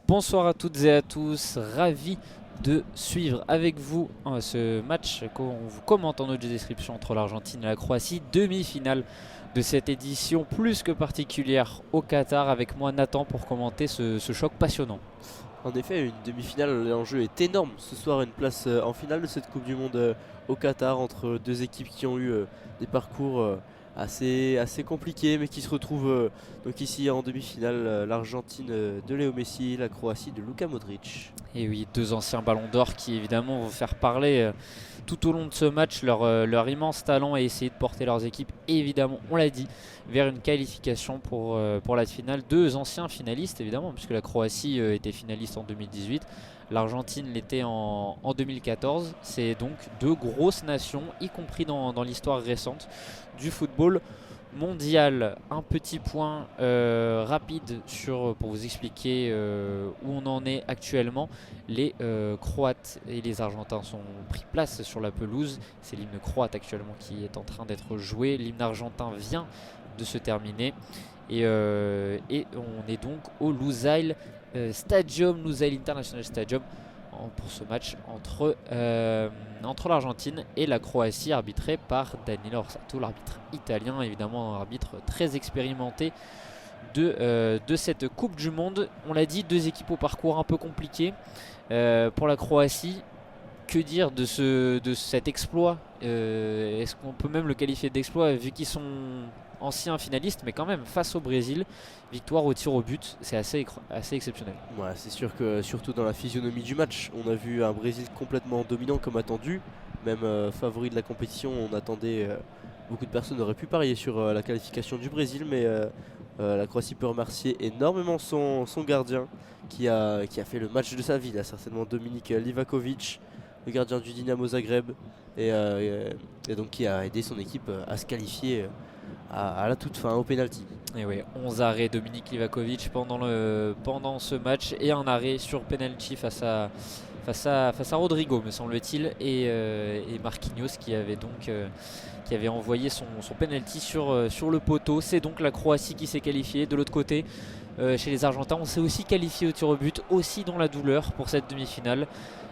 Bonsoir à toutes et à tous, ravi de suivre avec vous ce match qu'on vous commente en audio description entre l'Argentine et la Croatie, demi-finale de cette édition plus que particulière au Qatar, avec moi Nathan pour commenter ce choc passionnant. En effet, une demi-finale, l'enjeu est énorme. Ce soir, une place en finale de cette Coupe du Monde au Qatar entre deux équipes qui ont eu des parcours assez compliqués, mais qui se retrouvent donc ici en demi-finale. L'Argentine de Léo Messi, la Croatie de Luka Modric. Et oui, deux anciens ballons d'or qui évidemment vont faire parler tout au long de ce match leur immense talent et essayer de porter leurs équipes, évidemment, on l'a dit, vers une qualification pour la finale. Deux anciens finalistes évidemment, puisque la Croatie était finaliste en 2018, l'Argentine l'était en 2014. C'est donc deux grosses nations, y compris dans l'histoire récente du football mondial. Un petit point rapide pour vous expliquer où on en est actuellement. Les Croates et les Argentins sont pris place sur la pelouse. C'est l'hymne croate actuellement qui est en train d'être joué. L'hymne argentin vient de se terminer. Et on est donc au Lusail Stadium, Lusail International Stadium, pour ce match entre l'Argentine et la Croatie, arbitré par Danilo Orsato, l'arbitre italien, évidemment un arbitre très expérimenté de cette Coupe du Monde. On l'a dit, deux équipes au parcours un peu compliqué. Pour la Croatie, que dire de cet exploit? Est-ce qu'on peut même le qualifier d'exploit vu qu'ils sont anciens finalistes, mais quand même face au Brésil, victoire au tir au but, c'est assez exceptionnel. Ouais, c'est sûr que surtout dans la physionomie du match, on a vu un Brésil complètement dominant comme attendu. Même favori de la compétition, on attendait, beaucoup de personnes auraient pu parier sur la qualification du Brésil, mais la Croatie peut remercier énormément son gardien qui a fait le match de sa vie, là, certainement Dominik Livakovic, le gardien du Dinamo Zagreb, et donc qui a aidé son équipe à se qualifier à la toute fin au penalty. Et oui, 11 arrêts Dominik Livakovic pendant ce match et un arrêt sur penalty face à Rodrigo, me semble-t-il, et Marquinhos qui avait envoyé son penalty sur le poteau. C'est donc la Croatie qui s'est qualifiée. De l'autre côté, chez les Argentins, on s'est aussi qualifié au tir au but, aussi dans la douleur pour cette demi-finale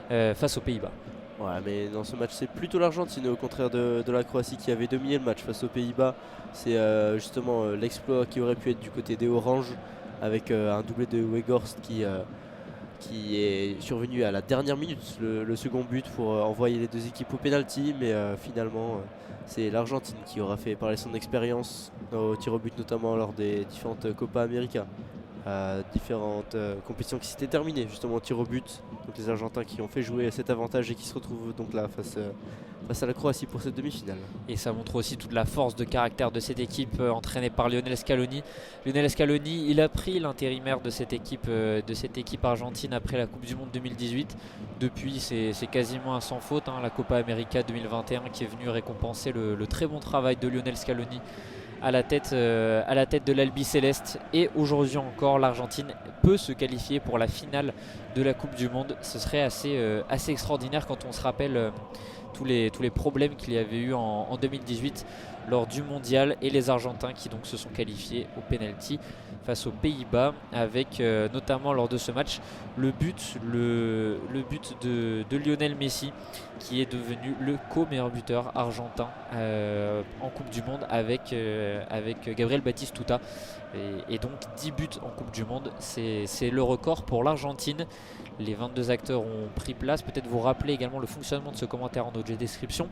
face aux Pays-Bas. Ouais, mais dans ce match, c'est plutôt l'Argentine, au contraire de la Croatie, qui avait dominé le match face aux Pays-Bas. C'est justement l'exploit qui aurait pu être du côté des Oranges, avec un doublé de Weghorst qui est survenu à la dernière minute, le second but pour envoyer les deux équipes au penalty. Mais finalement, c'est l'Argentine qui aura fait parler son expérience au tir au but, notamment lors des différentes Copa América, différentes compétitions qui s'étaient terminées justement au tir au but. Donc les Argentins qui ont fait jouer cet avantage et qui se retrouvent donc là face à la Croatie pour cette demi-finale. Et ça montre aussi toute la force de caractère de cette équipe entraînée par Lionel Scaloni. Lionel Scaloni, il a pris l'intérimaire de cette équipe argentine après la Coupe du Monde 2018. Depuis, c'est quasiment un sans faute, hein, la Copa América 2021 qui est venue récompenser le très bon travail de Lionel Scaloni à la tête de l'Albi Céleste. Et aujourd'hui encore, l'Argentine peut se qualifier pour la finale de la Coupe du Monde. Ce serait assez extraordinaire quand on se rappelle tous les problèmes qu'il y avait eu en 2018 lors du mondial, et les Argentins qui donc se sont qualifiés au penalty face aux Pays-Bas, avec notamment lors de ce match le but de Lionel Messi, qui est devenu le co-meilleur buteur argentin en Coupe du Monde avec Gabriel Batistuta, et donc 10 buts en Coupe du Monde, c'est le record pour l'Argentine. Les 22 acteurs ont pris place. Peut-être vous rappeler également le fonctionnement de ce commentaire en audio description.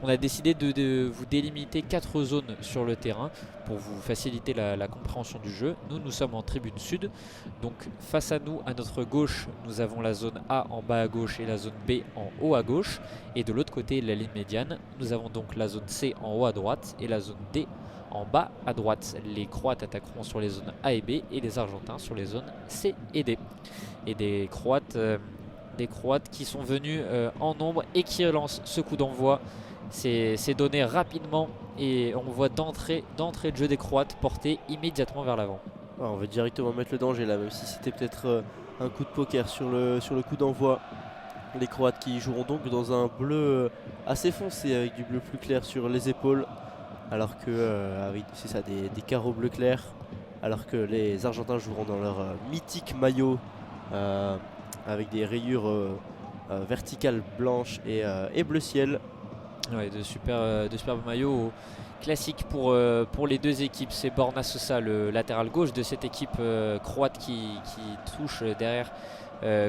On a décidé de vous délimiter 4 zones sur le terrain pour vous faciliter la compréhension du jeu. Nous sommes en tribune sud. Donc face à nous, à notre gauche, nous avons la zone A en bas à gauche et la zone B en haut à gauche. Et de l'autre côté de la ligne médiane, nous avons donc la zone C en haut à droite et la zone D en bas à droite. Les Croates attaqueront sur les zones A et B et les Argentins sur les zones C et D. Et des Croates qui sont venus en nombre et qui relancent ce coup d'envoi. C'est donné rapidement et on voit d'entrée de jeu des Croates portés immédiatement vers l'avant. Ah, on va directement mettre le danger là, même si c'était peut-être un coup de poker sur le coup d'envoi. Les Croates qui joueront donc dans un bleu assez foncé, avec du bleu plus clair sur les épaules, alors que oui, c'est ça, des carreaux bleu clair, alors que les Argentins joueront dans leur mythique maillot euh, avec des rayures verticales blanches et bleu ciel. Ouais, de superbes maillots classiques pour les deux équipes. C'est Borna Sosa, le latéral gauche de cette équipe croate qui touche derrière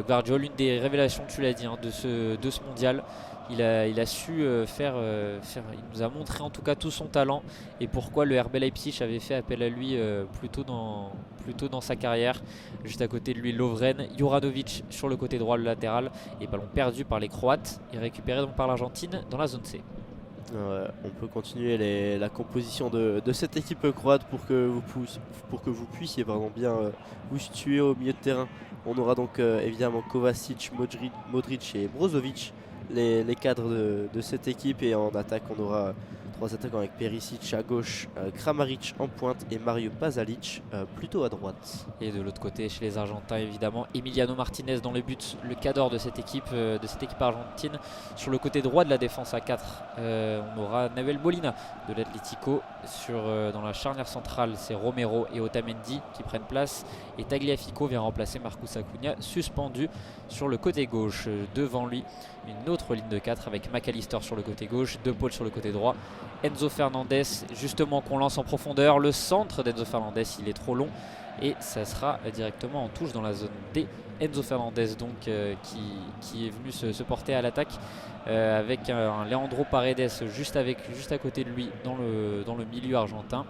Guardiola, l'une des révélations, tu l'as dit, hein, de ce mondial. Il a su il nous a montré en tout cas tout son talent et pourquoi le RB Leipzig avait fait appel à lui plus tôt dans sa carrière. Juste à côté de lui, Lovren, Juranovic sur le côté droit, le latéral, et ballon perdu par les Croates et récupéré donc par l'Argentine dans la zone C. On peut continuer la composition de cette équipe croate pour que vous puissiez bien vous situer au milieu de terrain. On aura donc évidemment Kovacic, Modric et Brozovic, les cadres de cette équipe. Et en attaque, on aura trois attaquants avec Perisic à gauche, Kramaric en pointe et Mario Pasalic plutôt à droite. Et de l'autre côté, chez les Argentins, évidemment, Emiliano Martinez dans le but, le cadre de cette équipe argentine. Sur le côté droit de la défense à 4, on aura Nahuel Molina de l'Atlético. Dans la charnière centrale, c'est Romero et Otamendi qui prennent place. Et Tagliafico vient remplacer Marcus Acuna, suspendu sur le côté gauche. Devant lui, une autre ligne de 4 avec McAllister sur le côté gauche, De Paul sur le côté droit. Enzo Fernandez, justement, qu'on lance en profondeur. Le centre d'Enzo Fernandez, il est trop long et ça sera directement en touche dans la zone D. Enzo Fernandez donc qui est venu se porter à l'attaque avec un Leandro Paredes juste à côté de lui dans le milieu argentin.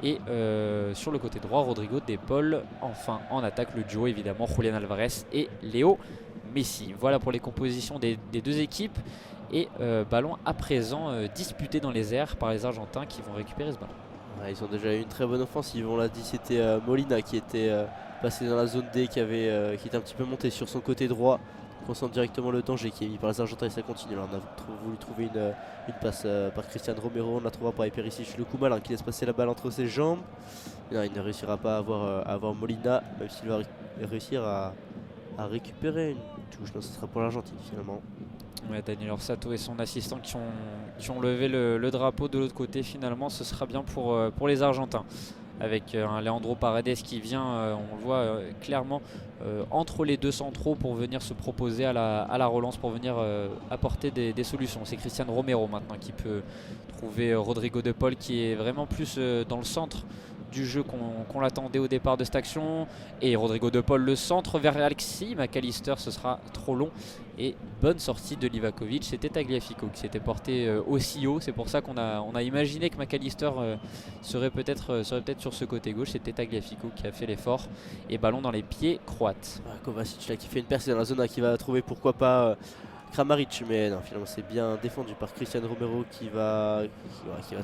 Et sur le côté droit, Rodrigo De Paul. Enfin en attaque, le duo évidemment, Julián Álvarez et Léo Messi. Voilà pour les compositions des deux équipes. Et ballon à présent disputé dans les airs par les Argentins qui vont récupérer ce ballon. Ouais, ils ont déjà eu une très bonne offensive. On l'a dit, c'était Molina qui était passé dans la zone D, qui était un petit peu monté sur son côté droit. On sent directement le danger qui est mis par les Argentins et ça continue. Là, on a voulu trouver une passe par Cristian Romero. On la trouvera par Perisic, le coup malin qui laisse passer la balle entre ses jambes. Non, il ne réussira pas à avoir Molina, même s'il va réussir à récupérer une touche. Non, ce sera pour l'Argentine finalement. Ouais, Daniel Orsato et son assistant qui ont levé le drapeau de l'autre côté. Finalement, ce sera bien pour les Argentins. Avec un Leandro Paredes qui vient, on le voit clairement, entre les deux centraux pour venir se proposer à la relance, pour venir apporter des solutions. C'est Cristian Romero maintenant qui peut trouver Rodrigo De Paul qui est vraiment plus dans le centre du jeu qu'on l'attendait au départ de cette action. Et Rodrigo De Paul, le centre vers Alexis McAllister, ce sera trop long. Et bonne sortie de Livakovic, c'était Tagliafico qui s'était porté aussi haut. C'est pour ça qu'on a imaginé que McAllister serait peut-être sur ce côté gauche. C'était Tagliafico qui a fait l'effort. Et ballon dans les pieds croates. Kovacic là, qui fait une percée dans la zone A, qui va trouver pourquoi pas Kramaric, mais non, finalement c'est bien défendu par Cristian Romero qui va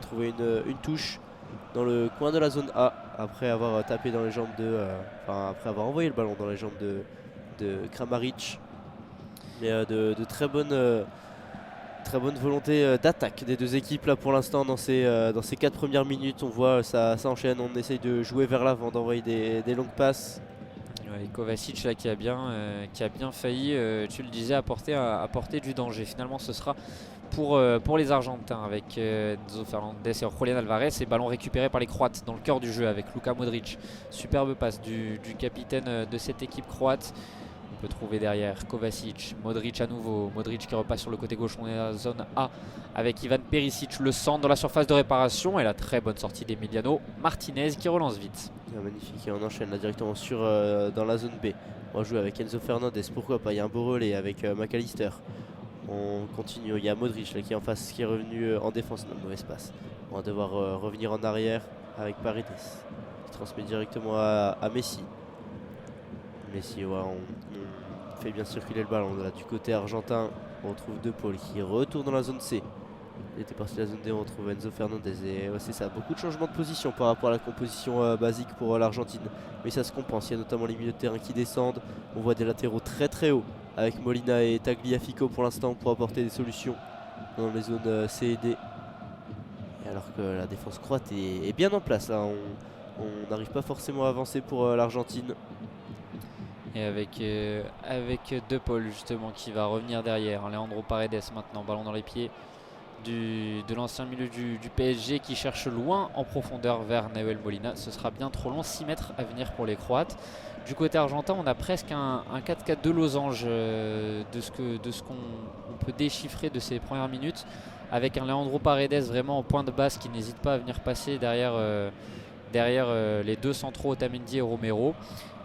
trouver une touche dans le coin de la zone A après avoir tapé dans les jambes après avoir envoyé le ballon dans les jambes de Kramaric. Mais de très bonne volonté d'attaque des deux équipes là pour l'instant dans ces 4 premières minutes. On voit ça enchaîne, on essaye de jouer vers l'avant, d'envoyer des longues passes. Et Kovacic là, qui a bien failli, tu le disais, apporter du danger. Finalement ce sera pour les Argentins avec Enzo Fernandez et Julián Álvarez, et ballon récupéré par les Croates dans le cœur du jeu avec Luka Modric. Superbe passe du capitaine de cette équipe croate. On peut trouver derrière Kovacic, Modric à nouveau, Modric qui repasse sur le côté gauche. On est à la zone A avec Ivan Perisic, le centre dans la surface de réparation et la très bonne sortie d'Emiliano Martinez qui relance vite. Magnifique, et on enchaîne là directement dans la zone B. On va jouer avec Enzo Fernandez, pourquoi pas, il y a un beau relais avec McAllister. On continue, il y a Modric là, qui est en face, qui est revenu en défense, non, mauvaise passe. On va devoir revenir en arrière avec Paredes qui transmet directement à Messi. Messi, ouais, on fait bien circuler le ballon. Là, du côté argentin, on retrouve De Paul qui retourne dans la zone C. Il était parti de la zone D, on retrouve Enzo Fernandez. Et c'est ça, beaucoup de changements de position par rapport à la composition basique pour l'Argentine. Mais ça se compense, il y a notamment les milieux de terrain qui descendent. On voit des latéraux très très hauts avec Molina et Tagliafico pour l'instant pour apporter des solutions dans les zones C et D. Et alors que la défense croate est bien en place. Là, on n'arrive pas forcément à avancer pour l'Argentine. Et avec De Paul justement qui va revenir derrière. Leandro Paredes maintenant, ballon dans les pieds de l'ancien milieu du PSG qui cherche loin en profondeur vers Nahuel Molina. Ce sera bien trop long, 6 mètres à venir pour les Croates. Du côté argentin, on a presque un 4-4-2 losange de ce qu'on peut déchiffrer de ces premières minutes, avec un Leandro Paredes vraiment en point de basse qui n'hésite pas à venir passer derrière les deux centraux Otamendi et Romero.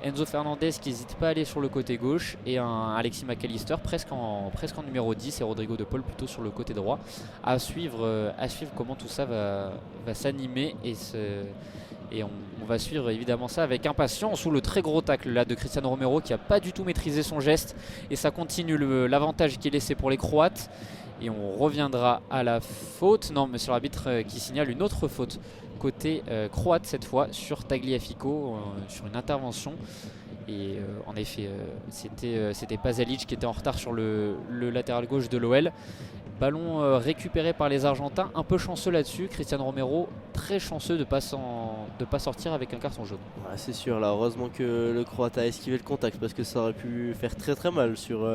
Enzo Fernandez qui n'hésite pas à aller sur le côté gauche, et un Alexis McAllister presque en numéro 10, et Rodrigo de Paul plutôt sur le côté droit. À suivre comment tout ça va s'animer, et on va suivre évidemment ça avec impatience, sous le très gros tacle là de Cristiano Romero qui n'a pas du tout maîtrisé son geste, et ça continue l'avantage qui est laissé pour les Croates. Et on reviendra à la faute. Non, monsieur l'arbitre qui signale une autre faute côté croate cette fois sur Tagliafico sur une intervention. Et en effet, c'était Pasalic qui était en retard sur le latéral gauche de l'OL. Ballon récupéré par les Argentins, un peu chanceux là-dessus. Cristiano Romero, très chanceux de ne pas sortir avec un carton jaune. Ouais, c'est sûr, là, heureusement que le Croate a esquivé le contact, parce que ça aurait pu faire très très mal sur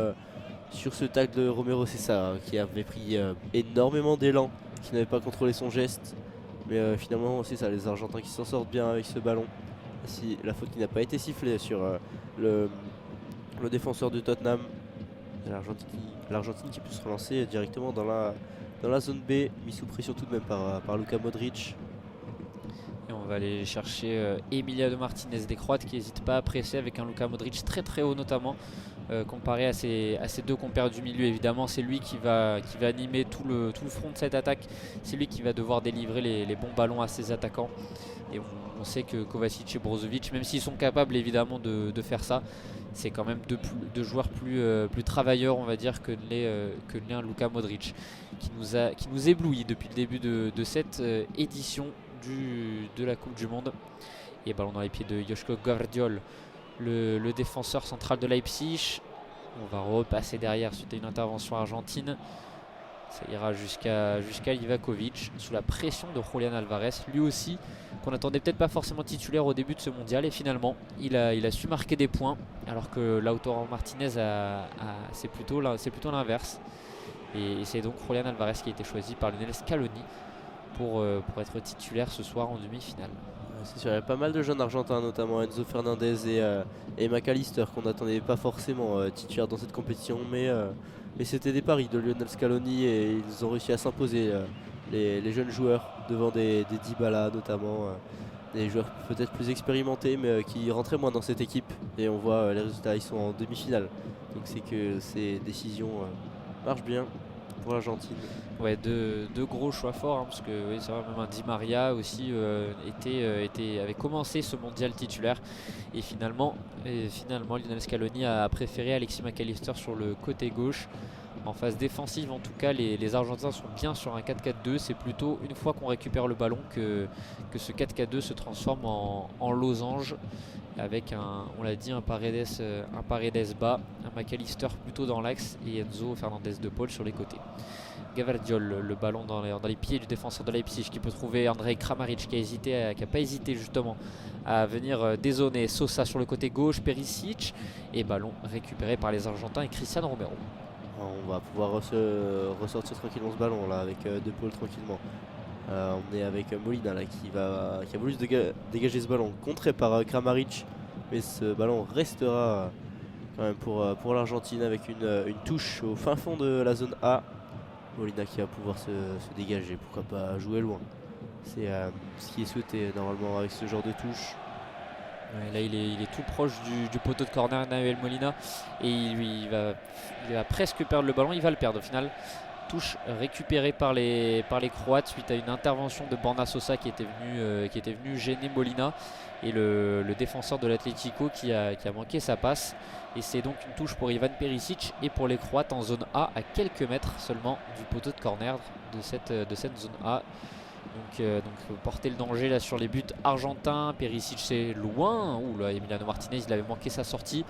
ce tacle de Romero. C'est ça, qui avait pris énormément d'élan, qui n'avait pas contrôlé son geste. Mais finalement, c'est ça, les Argentins qui s'en sortent bien avec ce ballon. La faute qui n'a pas été sifflée sur le défenseur de Tottenham. L'Argentine qui peut se relancer directement dans la zone B, mis sous pression tout de même par Luka Modric. Et on va aller chercher Emiliano Martinez des Croates, qui n'hésite pas à presser avec un Luka Modric très très haut notamment, comparé à ces deux compères du milieu. Évidemment, c'est lui qui va animer tout le front de cette attaque. C'est lui qui va devoir délivrer les bons ballons à ses attaquants. Et on sait que Kovacic et Brozovic, même s'ils sont capables évidemment de faire ça, c'est quand même deux joueurs plus travailleurs, on va dire, que l'est un Luka Modric, qui nous éblouit depuis le début de cette édition de la Coupe du Monde. Et ballon dans les pieds de Joško Gvardiol, le défenseur central de Leipzig. On va repasser derrière suite à une intervention argentine. Ça ira jusqu'à Livakovic, sous la pression de Julian Alvarez, lui aussi qu'on n'attendait peut-être pas forcément titulaire au début de ce mondial, et finalement il a su marquer des points, alors que Lautaro Martinez c'est plutôt l'inverse. Et c'est donc Julian Alvarez qui a été choisi par Lionel Scaloni pour être titulaire ce soir en demi-finale. C'est sûr, il y a pas mal de jeunes argentins, notamment Enzo Fernandez et McAllister, qu'on n'attendait pas forcément titulaires dans cette compétition, mais c'était des paris de Lionel Scaloni, et ils ont réussi à s'imposer, les jeunes joueurs, devant des Dybala notamment, des joueurs peut-être plus expérimentés, mais qui rentraient moins dans cette équipe. Et on voit les résultats, ils sont en demi-finale, donc c'est que ces décisions marchent bien pour l'Argentine. Ouais, deux gros choix forts, hein, parce que oui, c'est vrai, même un Di Maria aussi avait commencé ce mondial titulaire, et finalement Lionel Scaloni a préféré Alexis McAllister sur le côté gauche. En phase défensive, en tout cas, les Argentins sont bien sur un 4-4-2. C'est plutôt une fois qu'on récupère le ballon que ce 4-4-2 se transforme en losange, avec on l'a dit, un Paredes bas, un McAllister plutôt dans l'axe, et Enzo Fernandez de Paul sur les côtés. Gvardiol, le ballon dans les pieds du défenseur de Leipzig, qui peut trouver Andrej Kramaric, qui a pas hésité justement à venir dézoner Sosa sur le côté gauche, Perisic, et ballon récupéré par les Argentins et Cristiano Romero. On va pouvoir ressortir tranquillement ce ballon là, avec De Paul tranquillement. On est avec Molina là, qui a voulu dégager ce ballon, contré par Kramaric, mais ce ballon restera quand même pour l'Argentine, avec une touche au fin fond de la zone A. Molina qui va pouvoir se dégager, pourquoi pas jouer loin. C'est ce qui est souhaité normalement avec ce genre de touche. Ouais, là il est tout proche du poteau de corner, Nahuel Molina, et il va presque perdre le ballon. Il va le perdre au final. Touche récupérée par les Croates suite à une intervention de Borna Sosa qui était venu gêner Molina, et le défenseur de l'Atlético qui a manqué sa passe. Et c'est donc une touche pour Ivan Perisic et pour les Croates en zone A, à quelques mètres seulement du poteau de corner de cette zone A. Donc porter le danger là sur les buts argentins. Perisic c'est loin. Ouh là, Emiliano Martinez, il avait manqué sa sortie,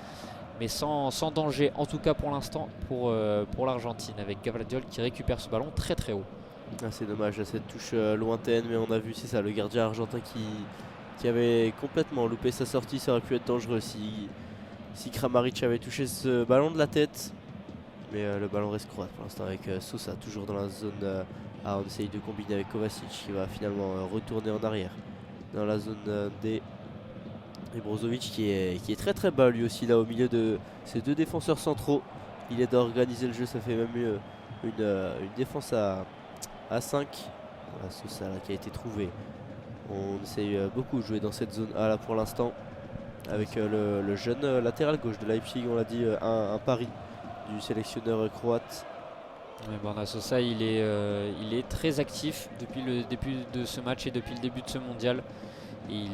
mais sans danger en tout cas pour l'instant pour l'Argentine, avec Gvardiol qui récupère ce ballon très très haut. C'est dommage cette touche lointaine, mais on a vu, c'est ça, le gardien argentin qui avait complètement loupé sa sortie. Ça aurait pu être dangereux si Kramaric avait touché ce ballon de la tête, mais le ballon reste croate pour l'instant, avec Sosa toujours dans la zone Ah, on essaye de combiner avec Kovacic qui va finalement retourner en arrière dans la zone D. Et Brozovic qui est très très bas lui aussi là au milieu de ces deux défenseurs centraux. Il aide à organiser le jeu, ça fait même une défense à 5. Voilà, Sosa là, qui a été trouvé. On essaye beaucoup de jouer dans cette zone A là pour l'instant. Avec le jeune latéral gauche de Leipzig, on l'a dit, un pari du sélectionneur croate. Mais Borna Sosa, il est très actif depuis le début de ce match et depuis le début de ce mondial. Et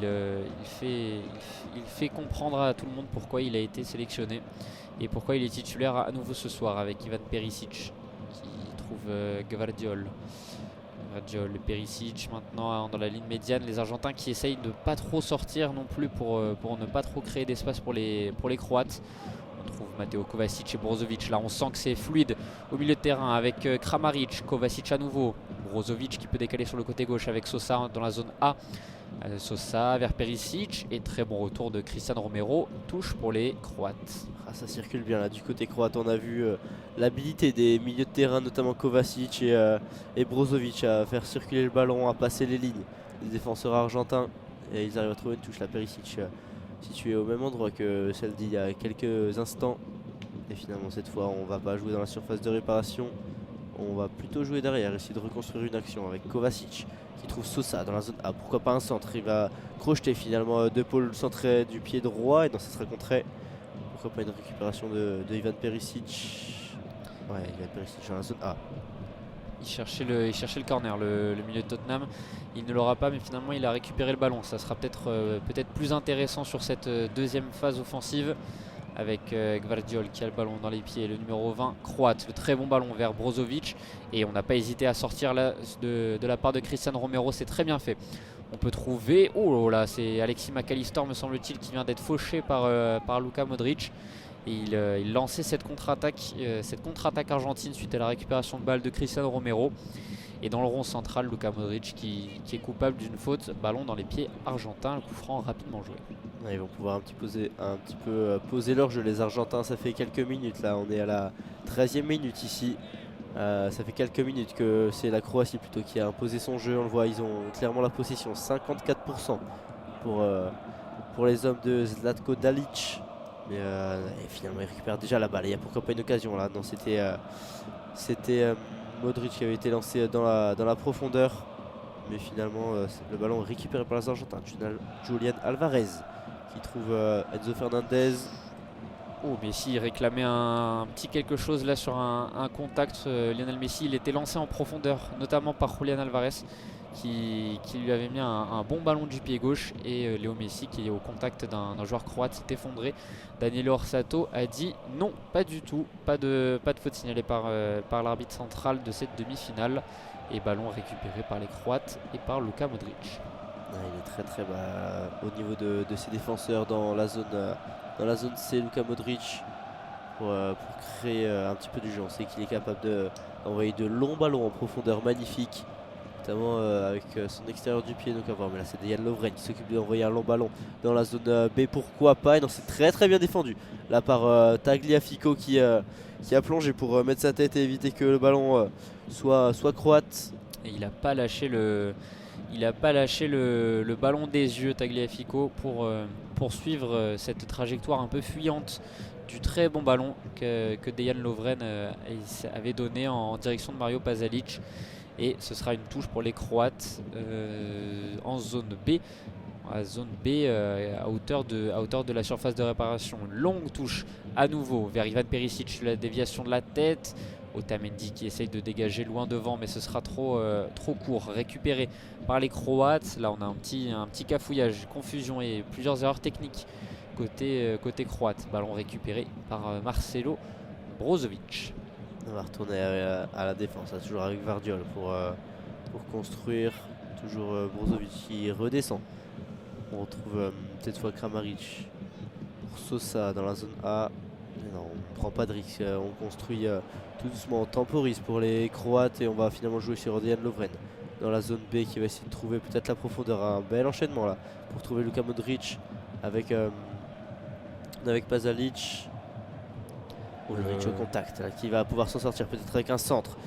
il fait comprendre à tout le monde pourquoi il a été sélectionné et pourquoi il est titulaire à nouveau ce soir avec Ivan Perisic qui trouve Gvardiol. Perisic maintenant dans la ligne médiane. Les Argentins qui essayent de pas trop sortir non plus pour ne pas trop créer d'espace pour les Croates. On trouve Mateo Kovacic et Brozovic. Là, on sent que c'est fluide au milieu de terrain avec Kramaric, Kovacic à nouveau. Brozovic qui peut décaler sur le côté gauche avec Sosa dans la zone A. Sosa vers Perisic et très bon retour de Cristian Romero. Touche pour les Croates. Ah, ça circule bien là du côté croate. On a vu l'habilité des milieux de terrain, notamment Kovacic et Brozovic à faire circuler le ballon, à passer les lignes des défenseurs argentins. Et ils arrivent à trouver une touche là. Perisic situé au même endroit que celle d'il y a quelques instants. Et finalement cette fois on va pas jouer dans la surface de réparation. On va plutôt jouer derrière, essayer de reconstruire une action avec Kovacic qui trouve Sosa dans la zone A. Pourquoi pas un centre? Il va crocheter finalement deux pôles centrés du pied droit et non, ça sera contré. Pourquoi pas une récupération de Ivan Perisic? Ouais, Ivan Perisic dans la zone A. Il cherchait le corner, le milieu de Tottenham. Il ne l'aura pas, mais finalement il a récupéré le ballon. Ça sera peut-être plus intéressant sur cette deuxième phase offensive. Avec Gvardiol qui a le ballon dans les pieds, le numéro 20 croate, le très bon ballon vers Brozovic et on n'a pas hésité à sortir là de la part de Cristian Romero, c'est très bien fait. On peut trouver, oh là c'est Alexis McAllister me semble-t-il qui vient d'être fauché par Luka Modric et il lançait cette contre-attaque argentine suite à la récupération de balle de Cristian Romero. Et dans le rond central, Luka Modric qui est coupable d'une faute, ballon dans les pieds argentins, le coup franc rapidement joué. Ouais, ils vont pouvoir un petit peu poser leur jeu les Argentins, ça fait quelques minutes là, on est à la 13e minute ici. Ça fait quelques minutes que c'est la Croatie plutôt qui a imposé son jeu, on le voit, ils ont clairement la possession, 54% pour les hommes de Zlatko Dalic. Mais et finalement ils récupèrent déjà la balle, il y a pourquoi pas une occasion là, non c'était Modric qui avait été lancé dans la profondeur. Mais finalement le ballon est récupéré par les Argentins. Julian Alvarez qui trouve Enzo Fernandez. Oh, Messi réclamait un petit quelque chose là sur un contact. Lionel Messi, il était lancé en profondeur, notamment par Julian Alvarez qui lui avait mis un bon ballon du pied gauche. Et Léo Messi qui est au contact d'un joueur croate s'est effondré. Daniel Orsato a dit non, pas du tout, pas de faute signalée par l'arbitre central de cette demi-finale. Et ballon récupéré par les Croates et par Luka Modric. Il est très très bas au niveau de ses défenseurs dans la zone C, Luka Modric pour créer un petit peu du jeu. On sait qu'il est capable d'envoyer de longs ballons en profondeur magnifiques, notamment avec son extérieur du pied. Donc à voir, mais là c'est Dejan Lovren qui s'occupe d'envoyer un long ballon dans la zone B, pourquoi pas. Et non, c'est très très bien défendu là par Tagliafico qui a plongé pour mettre sa tête et éviter que le ballon soit croate. Et il n'a pas lâché le ballon des yeux, Tagliafico, pour poursuivre cette trajectoire un peu fuyante du très bon ballon que Dejan Lovren avait donné en direction de Mario Pasalic. Et ce sera une touche pour les Croates en zone B. À hauteur de la surface de réparation. Longue touche à nouveau vers Ivan Perisic, la déviation de la tête. Otamendi qui essaye de dégager loin devant, mais ce sera trop court. Récupéré par les Croates. Là on a un petit cafouillage, confusion et plusieurs erreurs techniques côté croate. Ballon récupéré par Marcelo Brozovic. On va retourner à la défense, là, toujours avec Gvardiol pour construire. Toujours Brozovic qui redescend. On retrouve cette fois Kramaric pour Sosa dans la zone A. Mais non, on ne prend pas de risque, on construit tout doucement, on temporise pour les Croates et on va finalement jouer sur Dejan Lovren dans la zone B qui va essayer de trouver peut-être la profondeur. Un bel enchaînement là pour trouver Luka Modric avec Pasalic. Ulrich au contact, là, qui va pouvoir s'en sortir peut-être avec un centre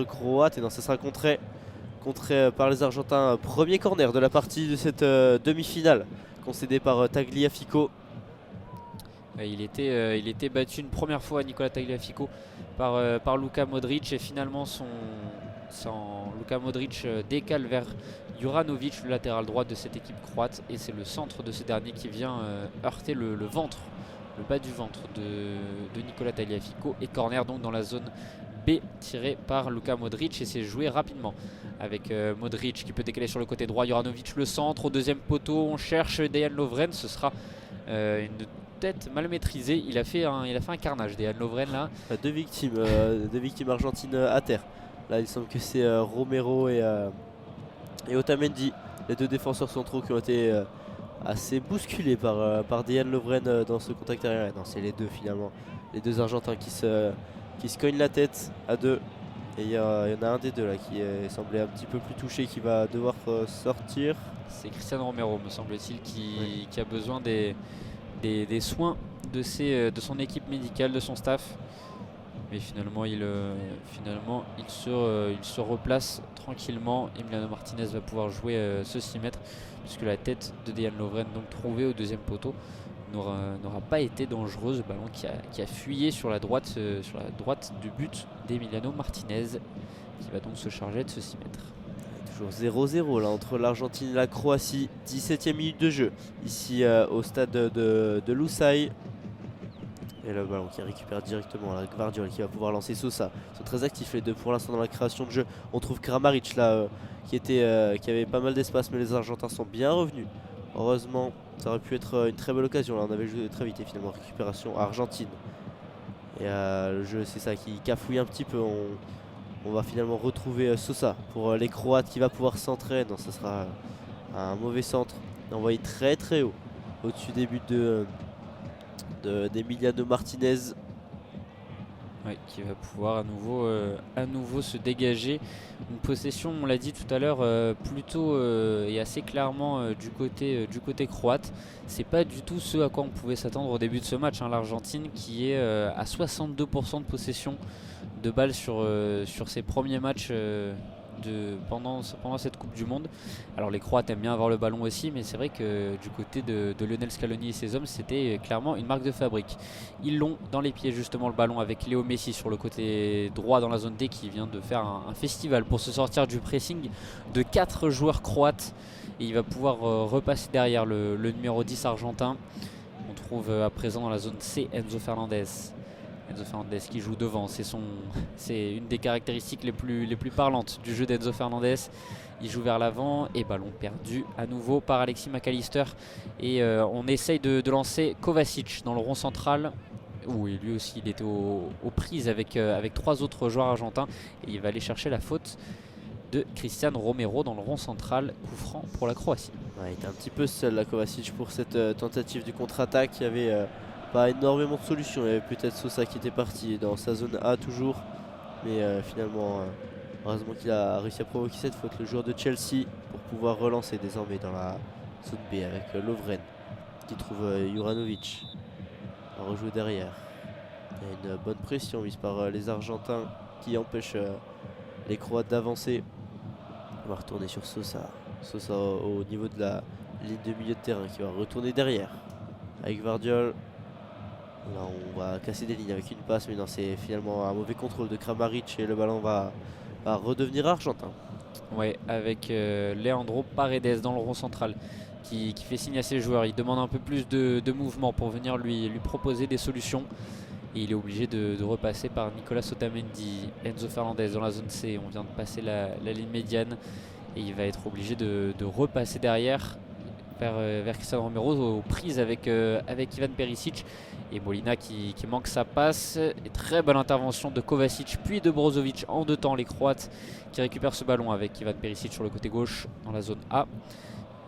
croate. Et non, ça sera contré par les Argentins. Premier corner de la partie de cette demi-finale concédé par Tagliafico. Il était battu une première fois, Nicolas Tagliafico, par Luka Modric, et finalement Luka Modric décale vers Juranovic, le latéral droit de cette équipe croate, et c'est le centre de ce dernier qui vient heurter le ventre, le bas du ventre de Nicolas Tagliafico, et corner donc dans la zone B tiré par Luka Modric, et c'est joué rapidement avec Modric qui peut décaler sur le côté droit, Juranovic le centre au deuxième poteau, on cherche Dejan Lovren, ce sera une tête mal maîtrisée, il a fait un carnage Dejan Lovren là. Deux victimes argentines à terre. Là il semble que c'est Romero et Otamendi, les deux défenseurs centraux qui ont été assez bousculés par Dejan Lovren dans ce contact aérien. Non, c'est les deux finalement, les deux Argentins qui se cognent la tête à deux. Et il y en a un des deux là qui semblait un petit peu plus touché, qui va devoir sortir. C'est Cristiano Romero, me semble-t-il, qui a besoin des soins de son équipe médicale, de son staff. Mais finalement, il se replace tranquillement. Emiliano Martinez va pouvoir jouer ce 6 mètres, puisque la tête de Dejan Lovren, donc trouvée au deuxième poteau, n'aura pas été dangereuse. Le ballon qui a fuyé sur la droite du but d'Emiliano Martinez, qui va donc se charger de ce 6 mètres. Toujours 0-0 là entre l'Argentine et la Croatie. 17e minute de jeu ici au stade de Lusail. Et le ballon qui récupère directement la Gvardiol, qui va pouvoir lancer Sosa. Ils sont très actifs les deux pour l'instant dans la création de jeu. On trouve Kramaric là qui avait pas mal d'espace, mais les Argentins sont bien revenus. Heureusement, ça aurait pu être une très belle occasion. Là on avait joué très vite et finalement récupération argentine. Et le jeu, c'est ça qui cafouille un petit peu. On va finalement retrouver Sosa pour les Croates, qui va pouvoir centrer. Non, ce sera un mauvais centre envoyé très très haut au-dessus des buts d'Emiliano Martinez. Ouais, qui va pouvoir à nouveau se dégager. Une possession, on l'a dit tout à l'heure, plutôt et assez clairement du côté croate. C'est pas du tout ce à quoi on pouvait s'attendre au début de ce match, hein. L'Argentine qui est à 62% de possession de balles sur ses premiers matchs pendant cette Coupe du Monde. Alors les Croates aiment bien avoir le ballon aussi, mais c'est vrai que du côté de Lionel Scaloni et ses hommes, c'était clairement une marque de fabrique. Ils l'ont dans les pieds justement, le ballon, avec Léo Messi sur le côté droit dans la zone D, qui vient de faire un festival pour se sortir du pressing de 4 joueurs croates, et il va pouvoir repasser derrière le numéro 10 argentin. On trouve à présent dans la zone C Enzo Fernandez qui joue devant, c'est une des caractéristiques les plus parlantes du jeu d'Enzo Fernandez. Il joue vers l'avant, et ballon perdu à nouveau par Alexis McAllister, et on essaye de lancer Kovacic dans le rond central, où lui aussi il était aux prises avec 3 autres joueurs argentins, et il va aller chercher la faute de Cristiano Romero dans le rond central. Coup franc pour la Croatie. Ouais, il était un petit peu seul la Kovacic pour cette tentative du contre-attaque. Il y avait pas énormément de solutions. Il y avait peut-être Sosa qui était parti dans sa zone A toujours, mais finalement heureusement qu'il a réussi à provoquer cette faute, le joueur de Chelsea, pour pouvoir relancer désormais dans la zone B avec Lovren qui trouve Juranovic. On va rejouer derrière. Il y a une bonne pression mise par les Argentins qui empêche les Croates d'avancer. On va retourner sur Sosa au niveau de la ligne de milieu de terrain, qui va retourner derrière avec Gvardiol. Là on va casser des lignes avec une passe, mais non, c'est finalement un mauvais contrôle de Kramaric, et le ballon va redevenir argentin. Ouais, avec Leandro Paredes dans le rond central qui fait signe à ses joueurs. Il demande un peu plus de mouvement pour venir lui proposer des solutions, et il est obligé de repasser par Nicolas Otamendi. Enzo Fernandez dans la zone C, on vient de passer la ligne médiane, et il va être obligé de repasser derrière vers Cristiano Romero, aux prises avec Ivan Perisic, et Molina qui manque sa passe. Et très bonne intervention de Kovacic puis de Brozovic en 2 temps, les Croates qui récupèrent ce ballon avec Ivan Perisic sur le côté gauche dans la zone A.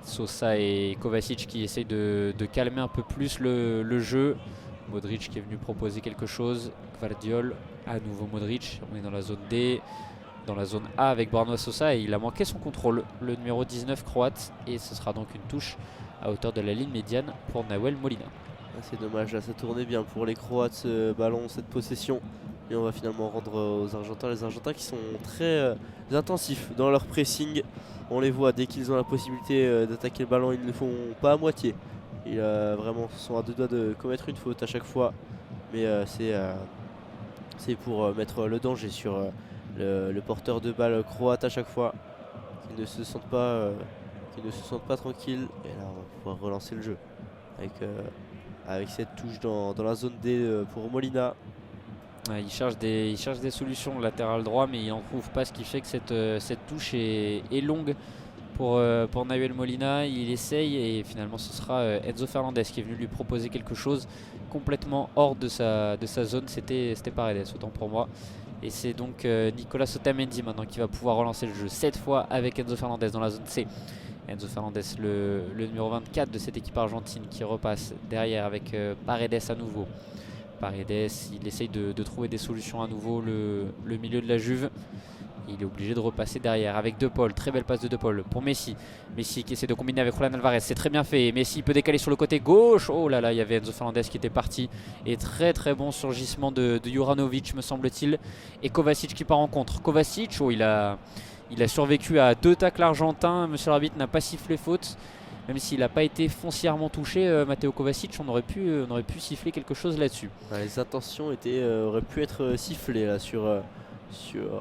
Sosa et Kovacic qui essayent de calmer un peu plus le jeu. Modric qui est venu proposer quelque chose, Gvardiol, à nouveau Modric. On est dans la zone D, dans la zone A avec Borna Sosa, et il a manqué son contrôle, le numéro 19 croate, et ce sera donc une touche à hauteur de la ligne médiane pour Nahuel Molina. C'est dommage, là ça tournait bien pour les Croates ce ballon, cette possession. Et on va finalement rendre aux Argentins. Les Argentins qui sont très intensifs dans leur pressing. On les voit dès qu'ils ont la possibilité d'attaquer le ballon, ils ne le font pas à moitié. Ils vraiment sont à deux doigts de commettre une faute à chaque fois. Mais c'est pour mettre le danger sur le porteur de balle croate à chaque fois. Qu'ils ne se sentent pas tranquilles. Et là on va pouvoir relancer le jeu avec cette touche dans la zone D pour Molina. Ouais, il cherche des solutions latéral droit, mais il n'en trouve pas, ce qui fait que cette touche est longue pour Nahuel Molina. Il essaye et finalement ce sera Enzo Fernandez qui est venu lui proposer quelque chose complètement hors de sa zone. C'était Paredes, autant pour moi. Et c'est donc Nicolas Otamendi maintenant qui va pouvoir relancer le jeu, cette fois avec Enzo Fernandez dans la zone C. Enzo Fernandez, le numéro 24 de cette équipe argentine, qui repasse derrière avec Paredes à nouveau. Paredes, il essaye de trouver des solutions à nouveau, le milieu de la Juve. Il est obligé de repasser derrière avec De Paul. Très belle passe de Paul pour Messi. Messi qui essaie de combiner avec Julián Alvarez. C'est très bien fait. Messi peut décaler sur le côté gauche. Oh là là, il y avait Enzo Fernandez qui était parti. Et très très bon surgissement de Juranovic, me semble-t-il. Et Kovacic qui part en contre. Kovacic, oh, il a survécu à 2 tacles argentins. Monsieur l'arbitre n'a pas sifflé faute. Même s'il n'a pas été foncièrement touché, Matteo Kovacic, on aurait pu siffler quelque chose là-dessus. Les intentions auraient pu être sifflées là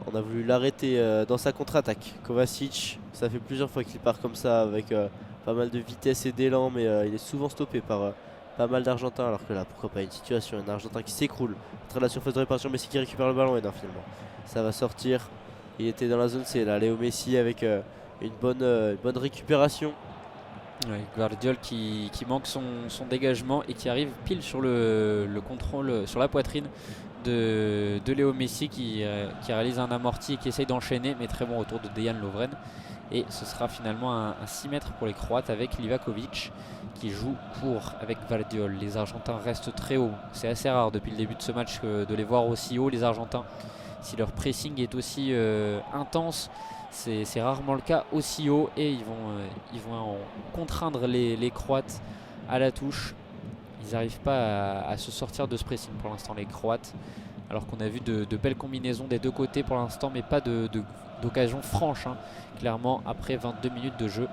on a voulu l'arrêter dans sa contre-attaque. Kovacic, ça fait plusieurs fois qu'il part comme ça avec pas mal de vitesse et d'élan, mais il est souvent stoppé par pas mal d'Argentins. Alors que là, pourquoi pas une situation, un Argentin qui s'écroule entre la surface de réparation, Messi qui récupère le ballon et non, finalement ça va sortir. Il était dans la zone C là, Léo Messi avec une bonne récupération. Ouais, Gvardiol qui manque son dégagement et qui arrive pile sur le contrôle sur la poitrine de Léo Messi qui réalise un amorti et qui essaye d'enchaîner, mais très bon retour de Dejan Lovren. Et ce sera finalement un 6 mètres pour les Croates avec Livakovic qui joue avec Gvardiol. Les Argentins restent très hauts. C'est assez rare depuis le début de ce match de les voir aussi haut, les Argentins. Si leur pressing est aussi intense, c'est rarement le cas aussi haut, et ils vont contraindre les Croates à la touche. Ils n'arrivent pas à se sortir de ce pressing pour l'instant, les Croates, alors qu'on a vu de belles combinaisons des deux côtés pour l'instant, mais pas d'occasion franche, hein, clairement après 22 minutes de jeu.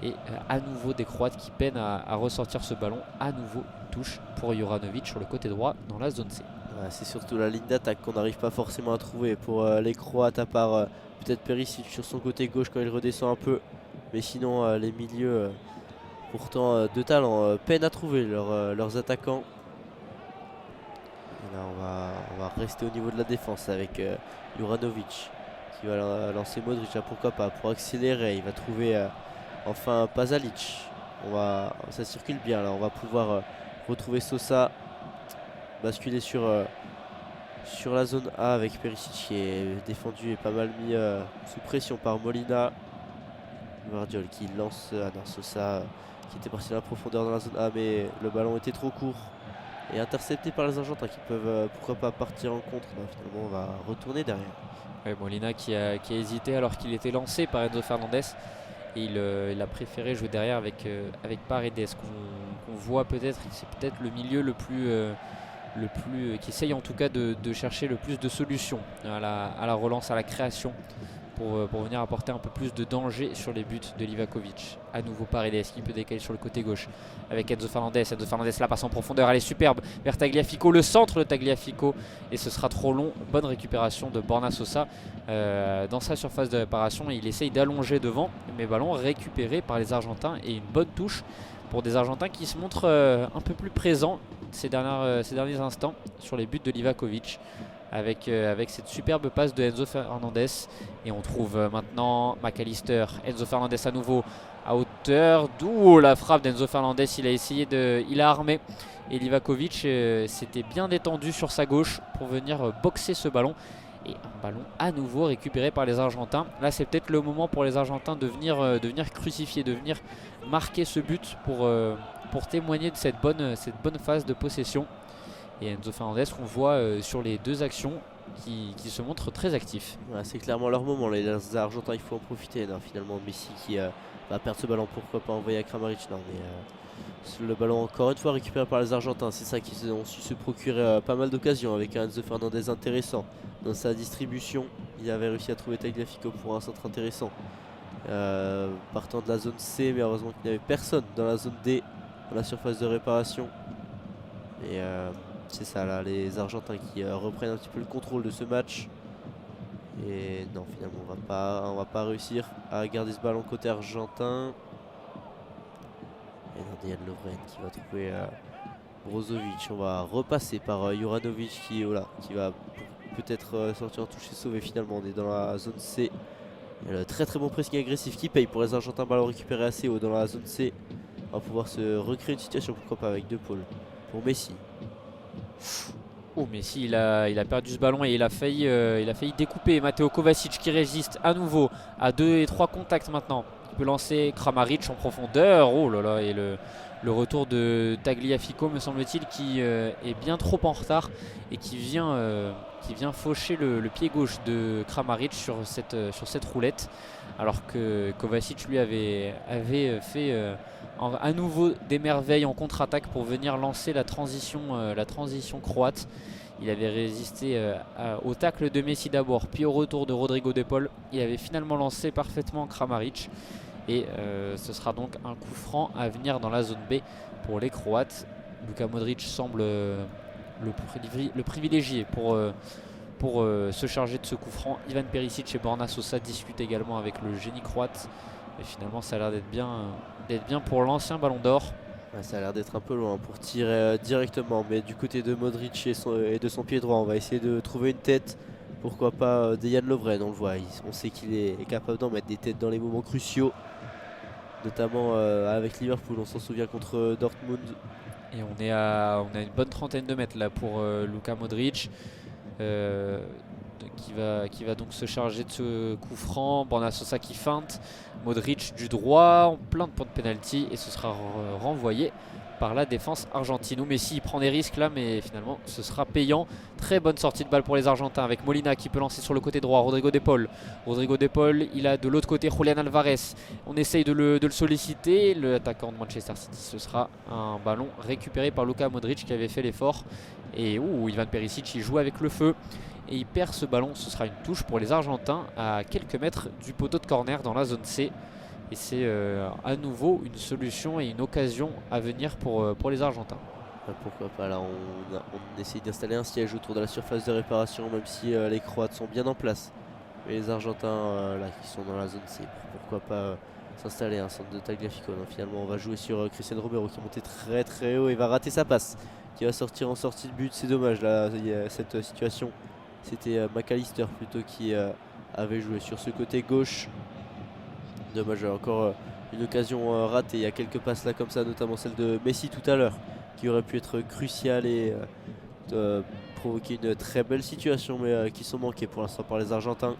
Et à nouveau des Croates qui peinent à ressortir ce ballon. À nouveau touche pour Juranovic sur le côté droit dans la zone C. C'est surtout la ligne d'attaque qu'on n'arrive pas forcément à trouver pour les Croates, à part peut-être Perisic sur son côté gauche quand il redescend un peu. Mais sinon les milieux, pourtant de talent, peinent à trouver leurs attaquants. Et là on va rester au niveau de la défense avec Juranovic qui va lancer Modric, pourquoi pas, pour accélérer. Il va trouver enfin Pasalic. Ça circule bien là, on va pouvoir retrouver Sosa, basculer sur la zone A avec Perisic qui est défendu et pas mal mis sous pression par Molina. Gvardiol qui lance Sosa qui était parti dans la profondeur dans la zone A, mais le ballon était trop court et intercepté par les Argentins qui peuvent pourquoi pas partir en contre. Finalement on va retourner derrière. Ouais, Molina qui a hésité alors qu'il était lancé par Enzo Fernandez, et il a préféré jouer derrière avec Paredes, qu'on voit peut-être, c'est peut-être le milieu le plus qui essaye en tout cas de chercher le plus de solutions à la relance, à la création, pour venir apporter un peu plus de danger sur les buts de Livakovic. À nouveau Paredes qui peut décaler sur le côté gauche avec Enzo Fernandez. Enzo Fernandez la passe en profondeur, elle est superbe vers Tagliafico, le centre de Tagliafico, et ce sera trop long. Bonne récupération de Borna Sosa dans sa surface de réparation, et il essaye d'allonger devant, mais ballon récupéré par les Argentins, et une bonne touche pour des Argentins qui se montrent un peu plus présents ces derniers instants sur les buts de Livakovic, avec cette superbe passe de Enzo Fernandez. Et on trouve maintenant McAllister. Enzo Fernandez à nouveau à hauteur, d'où la frappe d'Enzo Fernandez. Il a armé, et Livakovic s'était bien détendu sur sa gauche pour venir boxer ce ballon. Et un ballon à nouveau récupéré par les Argentins. Là c'est peut-être le moment pour les Argentins de venir crucifier, de venir marquer ce but pour témoigner de cette bonne phase de possession. Et Enzo Fernandez qu'on voit sur les deux actions qui se montre très actif. C'est clairement leur moment, les Argentins, il faut en profiter. Non, finalement Messi qui va perdre ce ballon, pourquoi pas envoyer à Kramaric. Non, mais Le ballon encore une fois récupéré par les Argentins. C'est ça qu'ils ont su se procurer pas mal d'occasions avec un Enzo Fernandez intéressant dans sa distribution. Il avait réussi à trouver Tagliafico pour un centre intéressant. Partant de la zone C, mais heureusement qu'il n'y avait personne dans la zone D, dans la surface de réparation. Et c'est ça là, les Argentins qui reprennent un petit peu le contrôle de ce match. Et non, finalement on va pas réussir à garder ce ballon côté argentin. Et non, Dejan Lovren qui va trouver Brozovic. On va repasser par Juranovic qui va peut-être sortir en touche et sauver. Finalement on est dans la zone C. Et le très bon pressing agressif qui paye pour les Argentins. Ballon récupéré assez haut dans la zone C. On va pouvoir se recréer une situation, pourquoi pas, avec De Paul pour Messi. Oh, Messi il a perdu ce ballon et il a failli découper Mateo Kovacic qui résiste à nouveau à 2 et 3 contacts maintenant. Il peut lancer Kramaric en profondeur. Oh là là, et le retour de Tagliafico me semble-t-il qui est bien trop en retard et qui vient faucher le pied gauche de Kramaric sur cette roulette, alors que Kovacic lui avait fait à nouveau des merveilles en contre-attaque pour venir lancer la transition croate. Il avait résisté au tacle de Messi d'abord, puis au retour de Rodrigo De Paul. Il avait finalement lancé parfaitement Kramaric. Et ce sera donc un coup franc à venir dans la zone B pour les Croates. Luka Modric semble le privilégié pour se charger de ce coup franc. Ivan Perisic et Borna Sosa discutent également avec le génie croate. Et finalement ça a l'air d'être bien pour l'ancien ballon d'or. Ouais, ça a l'air d'être un peu loin pour tirer directement. Mais du côté de Modric et de son pied droit, on va essayer de trouver une tête. Pourquoi pas Dejan Lovren, on le voit. On sait qu'il est capable d'en mettre des têtes dans les moments cruciaux. Notamment avec Liverpool, on s'en souvient contre Dortmund. Et on a une bonne trentaine de mètres là pour Luka Modric qui va donc se charger de ce coup franc. Borna Sosa qui feinte, Modric du droit en plein de points de pénalty et ce sera renvoyé par la défense argentine. Messi il prend des risques là, mais finalement ce sera payant. Très bonne sortie de balle pour les Argentins avec Molina qui peut lancer sur le côté droit. Rodrigo De Paul, il a de l'autre côté Julian Alvarez. On essaye de le solliciter. L'attaquant de Manchester City, ce sera un ballon récupéré par Luka Modric qui avait fait l'effort. Et Ivan Perisic il joue avec le feu et il perd ce ballon. Ce sera une touche pour les Argentins à quelques mètres du poteau de corner dans la zone C. Et c'est à nouveau une solution et une occasion à venir pour les Argentins. Pourquoi pas, là on essaye d'installer un siège autour de la surface de réparation, même si les Croates sont bien en place. Mais les Argentins là qui sont dans la zone C, pourquoi pas s'installer un centre de Tagliafico. Finalement on va jouer sur Cristiano Romero qui est monté très haut et va rater sa passe, qui va sortir en sortie de but. C'est dommage là, il y a cette situation. C'était McAllister plutôt qui avait joué sur ce côté gauche. Dommage, encore une occasion ratée. Il y a quelques passes là comme ça, notamment celle de Messi tout à l'heure, qui aurait pu être cruciale et provoquer une très belle situation, mais qui sont manquées pour l'instant par les Argentins.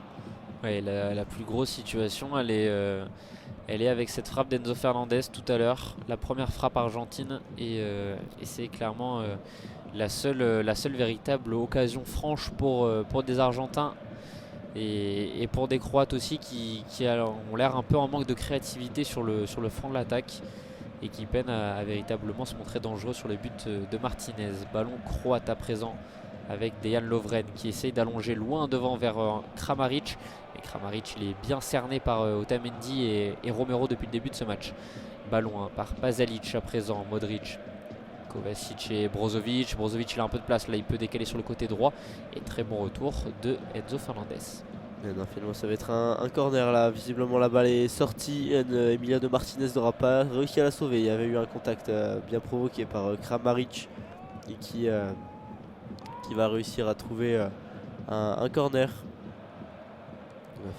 Ouais, la plus grosse situation, elle est avec cette frappe d'Enzo Fernandez tout à l'heure, la première frappe argentine, et c'est clairement la seule véritable occasion franche pour des Argentins. Et pour des Croates aussi qui ont l'air un peu en manque de créativité sur le front de l'attaque et qui peinent à véritablement se montrer dangereux sur les buts de Martinez. Ballon croate à présent avec Dejan Lovren qui essaye d'allonger loin devant vers Kramaric. Et Kramaric il est bien cerné par Otamendi et Romero depuis le début de ce match. Ballon par Pasalic à présent, Modric, Kovacic et Brozovic. Brozovic il a un peu de place là, il peut décaler sur le côté droit. Et très bon retour de Enzo Fernandez. Non, finalement ça va être un corner là. Visiblement la balle est sortie. Emiliano Martinez n'aura pas réussi à la sauver. Il y avait eu un contact bien provoqué par Kramaric et qui va réussir à trouver un corner.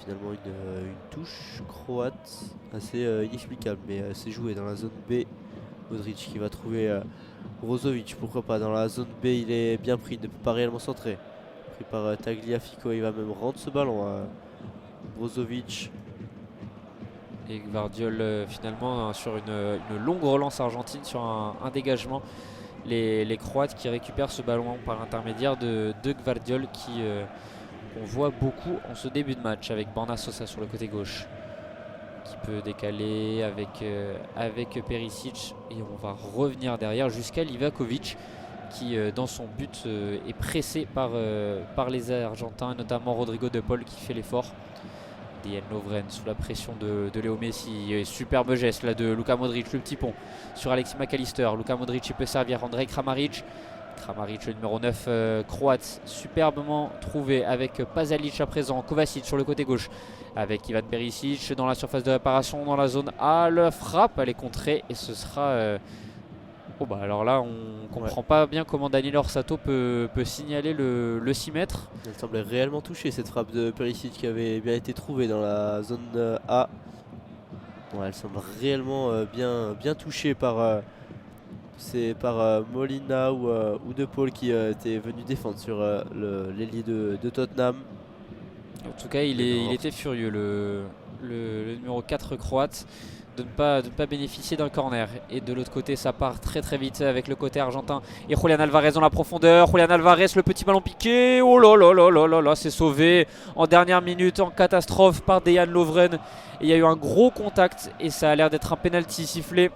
Finalement une touche croate assez inexplicable, mais c'est joué dans la zone B. Modric qui va trouver Brozovic, pourquoi pas. Dans la zone B il est bien pris, il ne peut pas réellement centrer. Pris par Tagliafico, il va même rendre ce ballon à Brozovic. Et Gvardiol finalement sur une longue relance argentine sur un dégagement. Les Croates qui récupèrent ce ballon par l'intermédiaire de Gvardiol qu'on voit beaucoup en ce début de match avec Borna Sosa sur le côté gauche. qui peut décaler avec Perisic, et on va revenir derrière jusqu'à Livakovic qui dans son but est pressé par les Argentins, notamment Rodrigo de Paul qui fait l'effort. Dejan Lovren sous la pression de Léo Messi, et superbe geste là de Luka Modric, le petit pont sur Alexis McAllister. Luka Modric il peut servir Andrej Kramaric. Kramaric, le numéro 9 croate, superbement trouvé avec Pasalic à présent. Kovacic sur le côté gauche avec Ivan Perisic dans la surface de réparation, dans la zone A. La frappe, elle est contrée et ce sera... Oh bah alors là, on comprend pas bien comment Daniel Orsato peut signaler le 6 mètres. Elle semblait réellement touchée, cette frappe de Perisic qui avait bien été trouvée dans la zone A. Ouais, elle semble réellement bien touchée par... C'est par Molina ou De Paul qui était venu défendre sur l'ailier de Tottenham. En tout cas, il était furieux, le numéro 4 croate, de ne pas bénéficier d'un corner. Et de l'autre côté, ça part très très vite avec le côté argentin. Et Julian Alvarez dans la profondeur. Julian Alvarez, le petit ballon piqué. Oh là là là là là là, c'est sauvé en dernière minute, en catastrophe par Dejan Lovren. Et il y a eu un gros contact et ça a l'air d'être un penalty sifflé.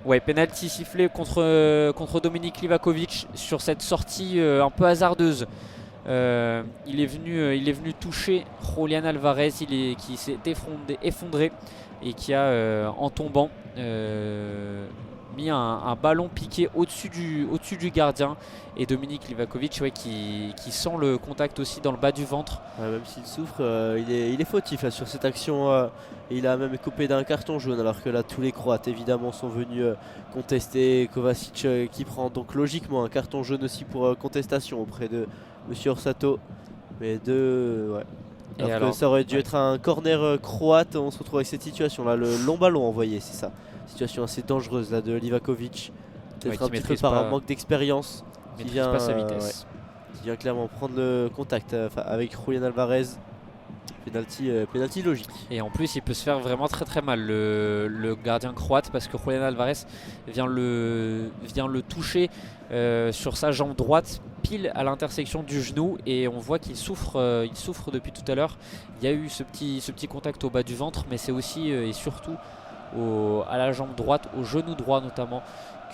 Ouais, penalty sifflé contre Dominik Livakovic sur cette sortie un peu hasardeuse. Il est venu toucher Julian Alvarez qui s'est effondré et qui a en tombant mis un ballon piqué au-dessus du gardien. Et Dominik Livakovic qui sent le contact aussi dans le bas du ventre. Ouais, même s'il souffre, il est fautif là, sur cette action. Il a même coupé d'un carton jaune, alors que là tous les Croates évidemment sont venus contester. Kovacic qui prend donc logiquement un carton jaune aussi pour contestation auprès de Monsieur Orsato. Mais ouais. Alors que ça aurait dû être un corner croate, on se retrouve avec cette situation là, le long ballon envoyé, c'est ça. Situation assez dangereuse là de Livakovic. Peut-être un petit peu par un manque d'expérience. Qui vient pas sa vitesse. Qui vient clairement prendre le contact avec Julian Alvarez. Penalty logique. Et en plus il peut se faire vraiment très très mal le gardien croate, parce que Julian Alvarez vient le toucher sur sa jambe droite pile à l'intersection du genou, et on voit qu'il souffre depuis tout à l'heure. Il y a eu ce petit contact au bas du ventre, mais c'est aussi et surtout à la jambe droite, au genou droit notamment,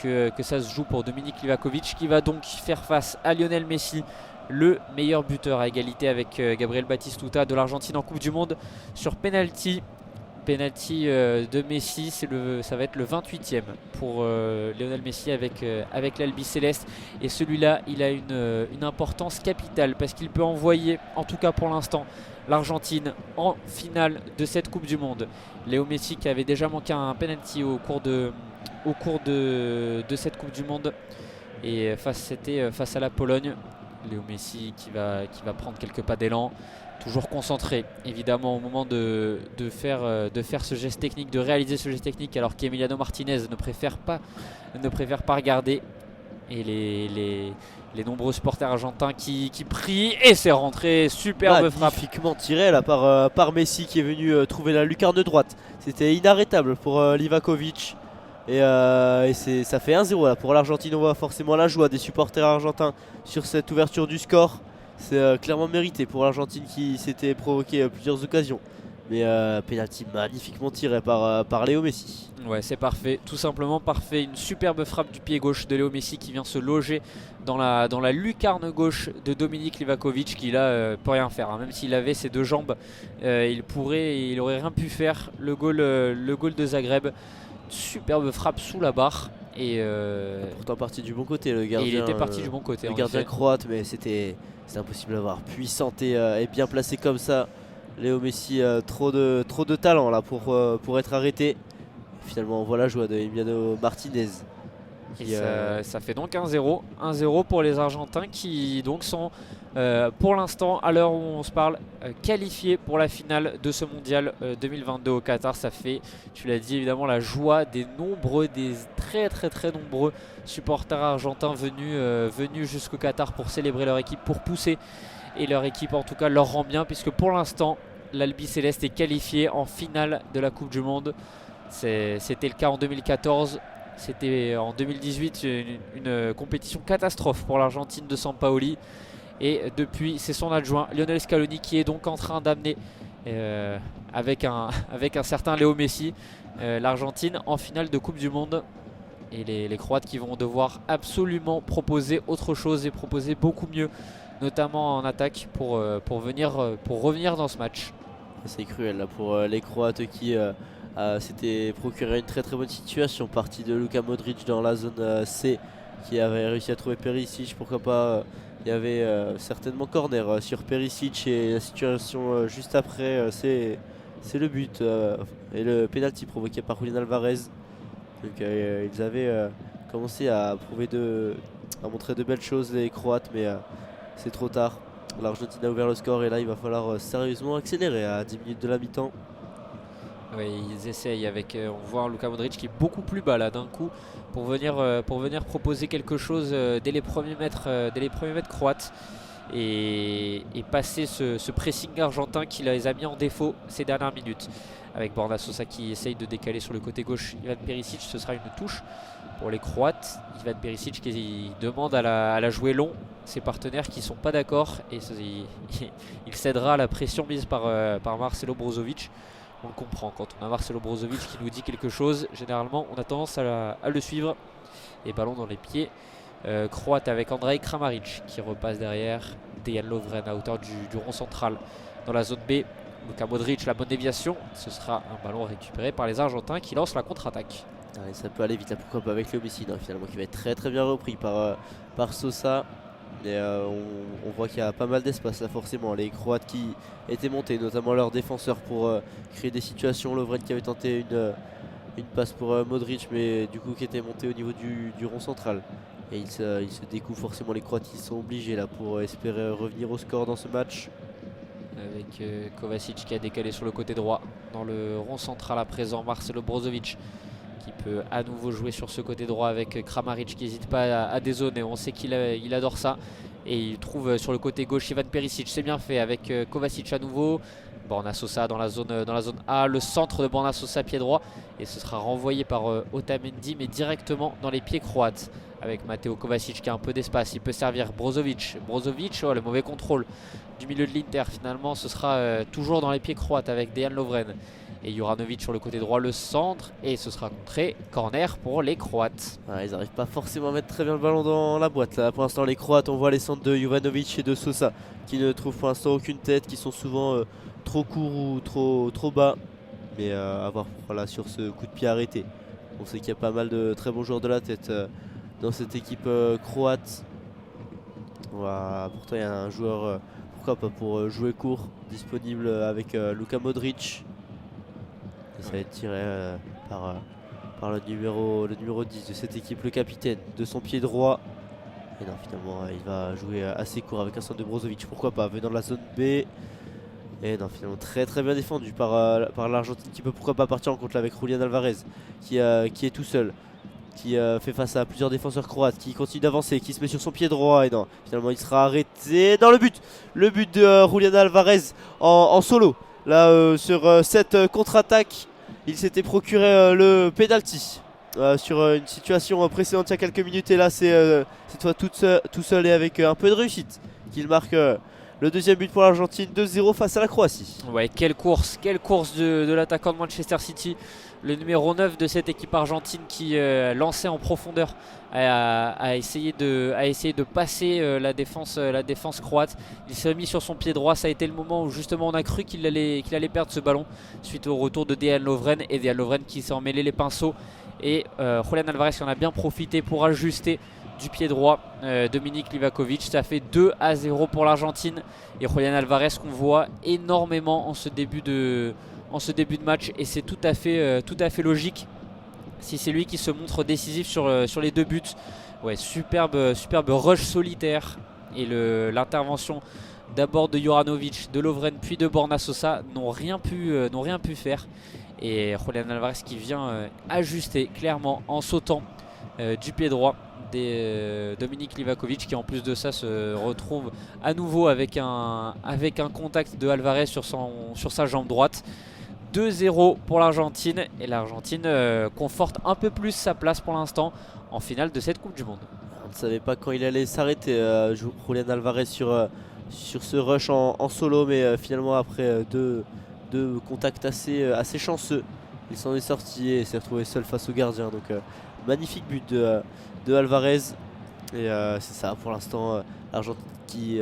que ça se joue pour Dominik Livakovic, qui va donc faire face à Lionel Messi, le meilleur buteur à égalité avec Gabriel Batistuta de l'Argentine en Coupe du Monde sur penalty. Penalty de Messi, ça va être le 28e pour Lionel Messi avec l'Albi Céleste. Et celui-là, il a une importance capitale, parce qu'il peut envoyer, en tout cas pour l'instant, l'Argentine en finale de cette Coupe du Monde. Léo Messi qui avait déjà manqué un penalty au cours de cette Coupe du Monde, et c'était face à la Pologne. Léo Messi qui va prendre quelques pas d'élan, toujours concentré évidemment au moment de faire ce geste technique, de réaliser ce geste technique, alors qu'Emiliano Martinez ne préfère pas regarder. Et les nombreux supporters argentins qui prient, et c'est rentré, superbe frappe. Magnifiquement tiré là par Messi, qui est venu trouver la lucarne droite. C'était inarrêtable pour Livakovic. Et ça fait 1-0 là pour l'Argentine. On voit forcément la joie des supporters argentins sur cette ouverture du score. C'est clairement mérité pour l'Argentine, qui s'était provoqué plusieurs occasions. Mais penalty magnifiquement tiré par Léo Messi. Ouais, c'est parfait, tout simplement parfait. Une superbe frappe du pied gauche de Léo Messi qui vient se loger dans la lucarne gauche de Dominik Livakovic, qui là peut rien faire, hein. Même s'il avait ses deux jambes, il aurait rien pu faire. Le goal de Zagreb. Superbe frappe sous la barre, et pourtant parti du bon côté le gardien. Et il était parti du bon côté. Le gardien croate, mais c'était impossible à voir. Puissante et bien placé comme ça. Léo Messi, trop de talent là pour être arrêté. Finalement on voit la joie de Emiliano Martinez. Ça fait donc 1-0. 1-0 pour les Argentins, qui donc sont pour l'instant, à l'heure où on se parle, qualifiés pour la finale de ce mondial 2022 au Qatar. Ça fait, tu l'as dit, évidemment la joie des très très très nombreux supporters argentins venus jusqu'au Qatar pour célébrer leur équipe, pour pousser, et leur équipe en tout cas leur rend bien, puisque pour l'instant l'Albi Céleste est qualifié en finale de la Coupe du Monde. C'était le cas en 2014. C'était en 2018 une compétition catastrophe pour l'Argentine de Sampaoli. Et depuis, c'est son adjoint Lionel Scaloni qui est donc en train d'amener avec un certain Léo Messi, l'Argentine en finale de Coupe du Monde. Et les Croates qui vont devoir absolument proposer autre chose et proposer beaucoup mieux, notamment en attaque pour revenir dans ce match. C'est cruel là pour les Croates qui s'étaient procuré une très très bonne situation, partie de Luka Modric dans la zone C, qui avait réussi à trouver Perisic. Pourquoi pas, il y avait certainement corner sur Perisic, et la situation juste après, c'est le but et le penalty provoqué par Julian Alvarez. Donc ils avaient commencé à montrer de belles choses, les Croates, mais c'est trop tard. L'Argentine a ouvert le score et là il va falloir sérieusement accélérer à 10 minutes de la mi-temps. Oui, ils essayent on voit un Luka Modric qui est beaucoup plus bas là d'un coup pour venir proposer quelque chose dès les premiers mètres croates et passer ce pressing argentin qui les a mis en défaut ces dernières minutes. Avec Borna Sosa qui essaye de décaler sur le côté gauche Ivan Perisic, ce sera une touche pour les Croates. Ivan Perisic qui demande à la jouer long, ses partenaires qui ne sont pas d'accord, et il cédera à la pression mise par Marcelo Brozovic. On le comprend, quand on a Marcelo Brozovic qui nous dit quelque chose, généralement on a tendance à le suivre. Et ballon dans les pieds croate avec Andrej Kramaric qui repasse derrière Dejan Lovren à hauteur du rond central dans la zone B. Luka Modric, la bonne déviation, ce sera un ballon récupéré par les Argentins qui lancent la contre-attaque. Allez, ça peut aller vite là, pourquoi pas avec Léo Messi finalement, qui va être très très bien repris par Sosa. Et on voit qu'il y a pas mal d'espace là forcément. Les Croates qui étaient montés, notamment leurs défenseurs, pour créer des situations. Lovren qui avait tenté une passe pour Modric, mais du coup qui était monté au niveau du rond central. Et il se découvre forcément, les Croates qui sont obligés là pour espérer revenir au score dans ce match. Avec Kovacic qui a décalé sur le côté droit. Dans le rond central à présent, Marcelo Brozovic qui peut à nouveau jouer sur ce côté droit avec Kramaric qui n'hésite pas à dézoner. On sait qu'il adore ça. Et il trouve sur le côté gauche Ivan Perisic. C'est bien fait avec Kovacic à nouveau. Borna Sosa dans la zone A. Le centre de Borna Sosa pied droit. Et ce sera renvoyé par Otamendi, mais directement dans les pieds croates. Avec Mateo Kovacic qui a un peu d'espace. Il peut servir Brozovic. Brozovic, le mauvais contrôle du milieu de l'Inter. Finalement, ce sera toujours dans les pieds croates avec Dejan Lovren. Et Juranovic sur le côté droit, le centre. Et ce sera contré, corner pour les Croates. Ils n'arrivent pas forcément à mettre très bien le ballon dans la boîte. Là, pour l'instant, les Croates, on voit les centres de Juranovic et de Sosa qui ne trouvent pour l'instant aucune tête, qui sont souvent trop courts ou trop bas. Mais à voir sur ce coup de pied arrêté. On sait qu'il y a pas mal de très bons joueurs de la tête dans cette équipe croate. Pourtant, il y a un joueur, pourquoi pas, pour jouer court, disponible avec Luka Modric. Et ça va être tiré par le numéro 10 de cette équipe, le capitaine, de son pied droit. Et non, finalement, il va jouer assez court avec un centre de Brozovic. Pourquoi pas, venant de la zone B. Et non, finalement, très très bien défendu par l'Argentine, qui peut pourquoi pas partir en contre avec Julian Alvarez, qui est tout seul, qui fait face à plusieurs défenseurs croates, qui continue d'avancer, qui se met sur son pied droit. Et non, finalement, il sera arrêté dans le but de Julian Alvarez en solo. Là, sur cette contre-attaque, il s'était procuré le penalty sur une situation précédente il y a quelques minutes. Et là, c'est cette fois tout seul et avec un peu de réussite qu'il marque le deuxième but pour l'Argentine, 2-0 face à la Croatie. Ouais, quelle course de l'attaquant de Manchester City, le numéro 9 de cette équipe argentine qui lançait en profondeur, a essayé de passer la défense croate. Il s'est mis sur son pied droit. Ça a été le moment où justement on a cru qu'il allait perdre ce ballon suite au retour de Dejan Lovren, et Dejan Lovren qui s'est emmêlé les pinceaux, et Julian Alvarez qui en a bien profité pour ajuster du pied droit Dominik Livakovic. Ça fait 2-0 pour l'Argentine, et Julian Alvarez qu'on voit énormément en ce début de match, et c'est tout à fait logique si c'est lui qui se montre décisif sur les deux buts. Ouais, superbe rush solitaire, et l'intervention d'abord de Juranovic, de Lovren puis de Borna Sosa n'ont rien pu faire, et Julian Alvarez qui vient ajuster clairement en sautant du pied droit Dominik Livakovic, qui en plus de ça se retrouve à nouveau avec un contact de Alvarez sur sa jambe droite. 2-0 pour l'Argentine, et l'Argentine conforte un peu plus sa place pour l'instant en finale de cette Coupe du Monde. On ne savait pas quand il allait s'arrêter, Julian Alvarez sur ce rush en solo, mais finalement après deux 2 contacts assez chanceux. Il s'en est sorti et s'est retrouvé seul face au gardien. Donc magnifique but de Alvarez. Et c'est ça pour l'instant, l'Argentine qui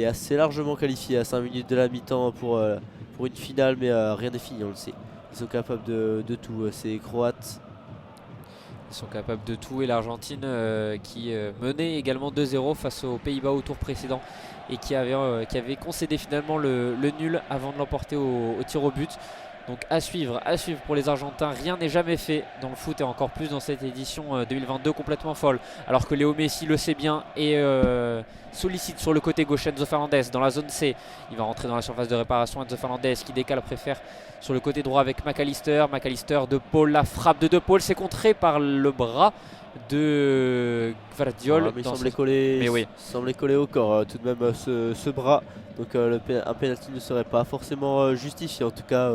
est assez largement qualifiée à 5 minutes de la mi-temps pour une finale, mais rien n'est fini, on le sait. Ils sont capables de tout, ces Croates. Ils sont capables de tout et l'Argentine qui menait également 2-0 face aux Pays-Bas au tour précédent et qui avait concédé finalement le nul avant de l'emporter au tir au but. Donc à suivre pour les Argentins. Rien n'est jamais fait dans le foot et encore plus dans cette édition 2022 complètement folle. Alors que Léo Messi le sait bien et sollicite sur le côté gauche Enzo Fernandez dans la zone C. Il va rentrer dans la surface de réparation. Enzo Fernandez qui décale, préfère sur le côté droit avec McAllister. McAllister de Paul, la frappe de Paul, c'est contré par le bras de Gvardiol. Il semblait coller, oui. semblait coller au corps tout de même ce bras. Donc un penalty ne serait pas forcément justifié en tout cas.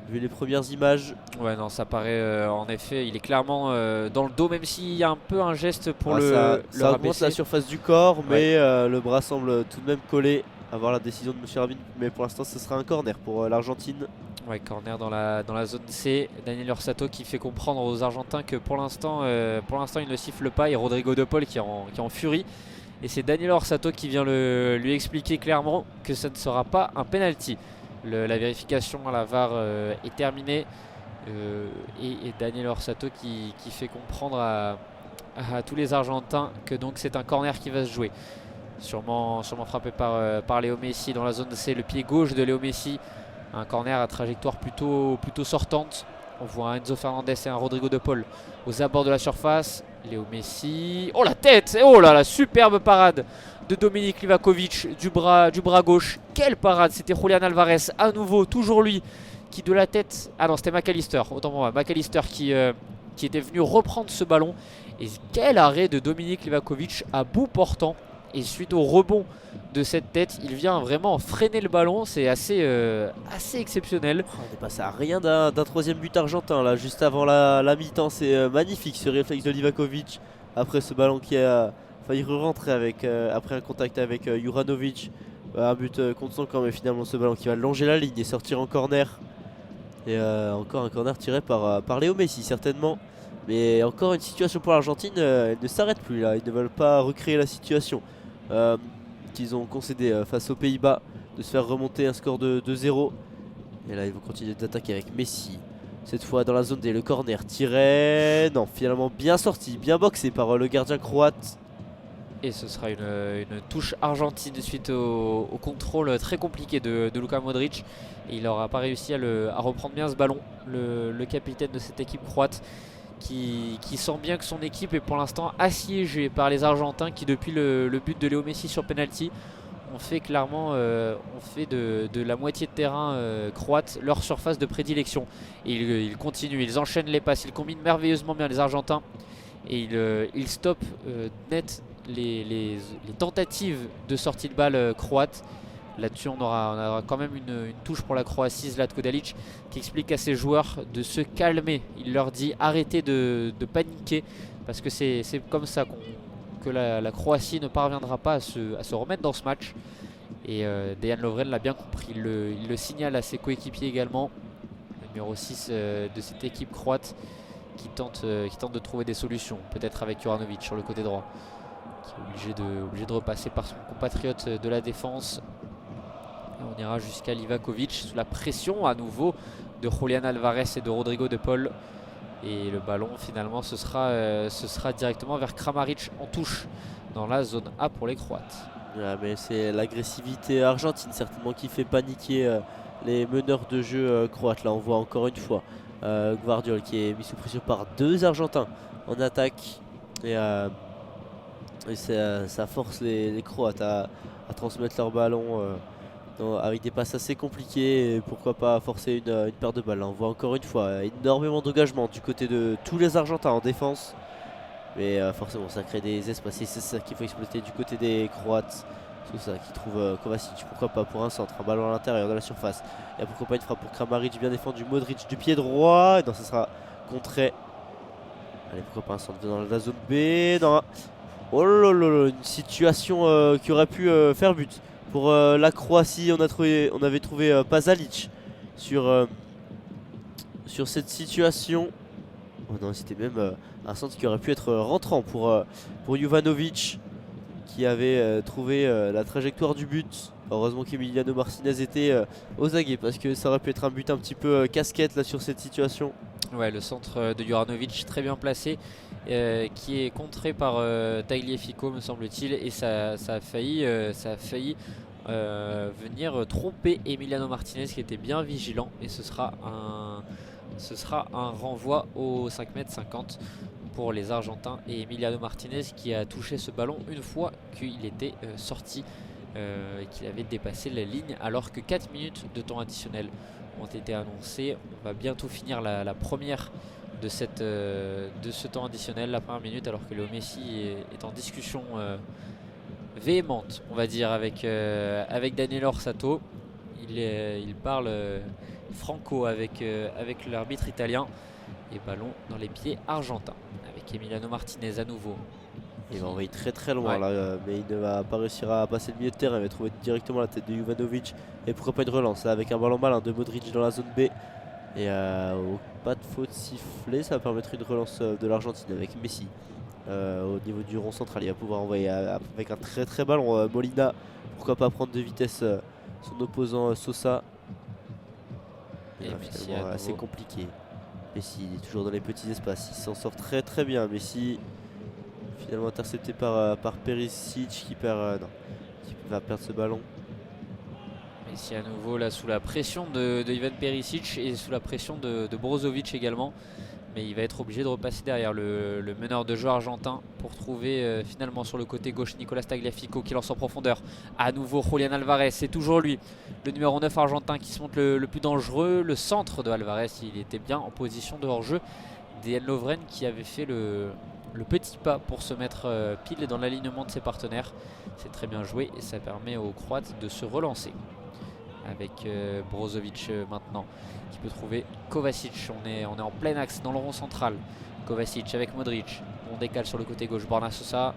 Vu les premières images. Ouais, non, ça paraît en effet, il est clairement dans le dos, même s'il y a un peu un geste pour ça rabaisser. augmente la surface du corps, mais le bras semble tout de même collé. À voir la décision de M. Rabin, mais pour l'instant ce sera un corner pour l'Argentine. Ouais, corner dans la zone C. Daniel Orsato qui fait comprendre aux Argentins que pour l'instant il ne siffle pas, et Rodrigo de Paul qui est en furie. Et c'est Daniel Orsato qui vient lui expliquer clairement que ça ne sera pas un penalty. La vérification à la VAR est terminée et Daniel Orsato qui fait comprendre à tous les Argentins que donc c'est un corner qui va se jouer. Sûrement frappé par Léo Messi dans la zone C, le pied gauche de Léo Messi. Un corner à trajectoire plutôt sortante. On voit un Enzo Fernandez et un Rodrigo de Paul aux abords de la surface. Léo Messi, oh la tête, oh là la superbe parade de Dominique Livakovic du bras gauche. Quelle parade, c'était Julián Alvarez à nouveau, toujours lui qui de la tête, ah non c'était McAllister, autant pour moi, McAllister qui était venu reprendre ce ballon. Et quel arrêt de Dominique Livakovic à bout portant. Et suite au rebond de cette tête, il vient vraiment freiner le ballon. C'est assez exceptionnel. On est passé à rien d'un troisième but argentin là, juste avant la mi-temps. C'est magnifique ce réflexe de Livakovic après ce ballon qui a failli rentrer après un contact avec Juranovic. Un but contre son camp, mais finalement ce ballon qui va longer la ligne et sortir en corner. Et encore un corner tiré par Léo Messi certainement. Mais encore une situation pour l'Argentine, elle ne s'arrête plus là. Ils ne veulent pas recréer la situation qu'ils ont concédé face aux Pays-Bas, de se faire remonter un score de 2-0. Et là ils vont continuer d'attaquer avec Messi. Cette fois dans la zone D, le corner tiré. Non, finalement bien sorti, bien boxé par le gardien croate. Et ce sera une touche argentine suite au contrôle très compliqué de Luka Modric. Et il n'aura pas réussi à reprendre bien ce ballon, le capitaine de cette équipe croate. Qui sent bien que son équipe est pour l'instant assiégée par les Argentins qui depuis le but de Léo Messi sur penalty ont fait clairement de la moitié de terrain croate leur surface de prédilection. Et ils continuent, ils enchaînent les passes, ils combinent merveilleusement bien les Argentins et ils stoppent net les tentatives de sortie de balle croate. Là-dessus, on aura quand même une touche pour la Croatie, Zlatko Dalic, qui explique à ses joueurs de se calmer. Il leur dit arrêtez de paniquer, parce que c'est comme ça que la Croatie ne parviendra pas à se remettre dans ce match. Et Dejan Lovren l'a bien compris. Il le signale à ses coéquipiers également. Le numéro 6 de cette équipe croate qui tente de trouver des solutions, peut-être avec Juranovic sur le côté droit, qui est obligé de repasser par son compatriote de la défense. On ira jusqu'à Livakovic sous la pression à nouveau de Julián Alvarez et de Rodrigo de Paul. Et le ballon finalement ce sera directement vers Kramaric en touche dans la zone A pour les Croates. Ouais, mais c'est l'agressivité argentine certainement qui fait paniquer les meneurs de jeu croates. Là on voit encore une fois Gvardiol qui est mis sous pression par 2 Argentins en attaque. Et ça force les Croates à transmettre leur ballon avec des passes assez compliquées, et pourquoi pas forcer une paire de balles. Là, on voit encore une fois énormément d'engagement du côté de tous les Argentins en défense, mais forcément ça crée des espaces et c'est ça qu'il faut exploiter du côté des Croates. C'est ça qui trouve Kovacic, pourquoi pas pour un centre, un ballon à l'intérieur de la surface, et pourquoi pas une frappe pour Kramaric, bien défendu, Modric du pied droit, et non, ça sera contré. Allez, pourquoi pas un centre dans la zone B. Non. Oh là là, une situation qui aurait pu faire but. Pour la Croatie, on avait trouvé Pasalic sur cette situation. Oh non, c'était même un centre qui aurait pu être rentrant pour Jovanovic, qui avait trouvé la trajectoire du but. Heureusement qu'Emiliano Martinez était aux aguets, parce que ça aurait pu être un but un petit peu casquette là sur cette situation. Ouais, le centre de Juranovic très bien placé, qui est contré par Tagliafico me semble-t-il, et ça a failli venir tromper Emiliano Martinez qui était bien vigilant, et ce sera un renvoi au 5,50 m pour les Argentins, et Emiliano Martinez qui a touché ce ballon une fois qu'il était sorti et qu'il avait dépassé la ligne, alors que 4 minutes de temps additionnel ont été annoncées. On va bientôt finir la première de ce temps additionnel, la première minute, alors que Léo Messi est en discussion véhémente, on va dire, avec Daniel Orsato. Il parle franco avec l'arbitre italien, et ballon dans les pieds argentins avec Emiliano Martinez à nouveau. Il va envoyer très très loin Ouais. là, mais il ne va pas réussir à passer le milieu de terrain. Il va trouver directement la tête de Jovanovic, et pourquoi pas une relance là, avec un ballon malin de Modric dans la zone B, et pas de faute sifflée. Ça va permettre une relance de l'Argentine avec Messi au niveau du rond central. Il va pouvoir envoyer avec un très très ballon Molina, pourquoi pas prendre de vitesse son opposant Sosa. Et Messi finalement à assez nouveau. compliqué. Messi il est toujours dans les petits espaces, il s'en sort très très bien. Messi finalement intercepté par Perisic qui va perdre ce ballon. Messi à nouveau là sous la pression de Ivan Perisic et sous la pression de Brozovic également, mais il va être obligé de repasser derrière le meneur de jeu argentin pour trouver finalement sur le côté gauche Nicolas Tagliafico qui lance en profondeur. À nouveau Julián Alvarez, c'est toujours lui, le numéro 9 argentin, qui se montre le plus dangereux. Le centre de Alvarez, il était bien en position de hors-jeu. Dejan Lovren qui avait fait le petit pas pour se mettre pile dans l'alignement de ses partenaires. C'est très bien joué, et ça permet aux Croates de se relancer. Avec Brozovic maintenant, qui peut trouver Kovacic. On est en plein axe dans le rond central. Kovacic avec Modric. On décale sur le côté gauche. Borna Sosa.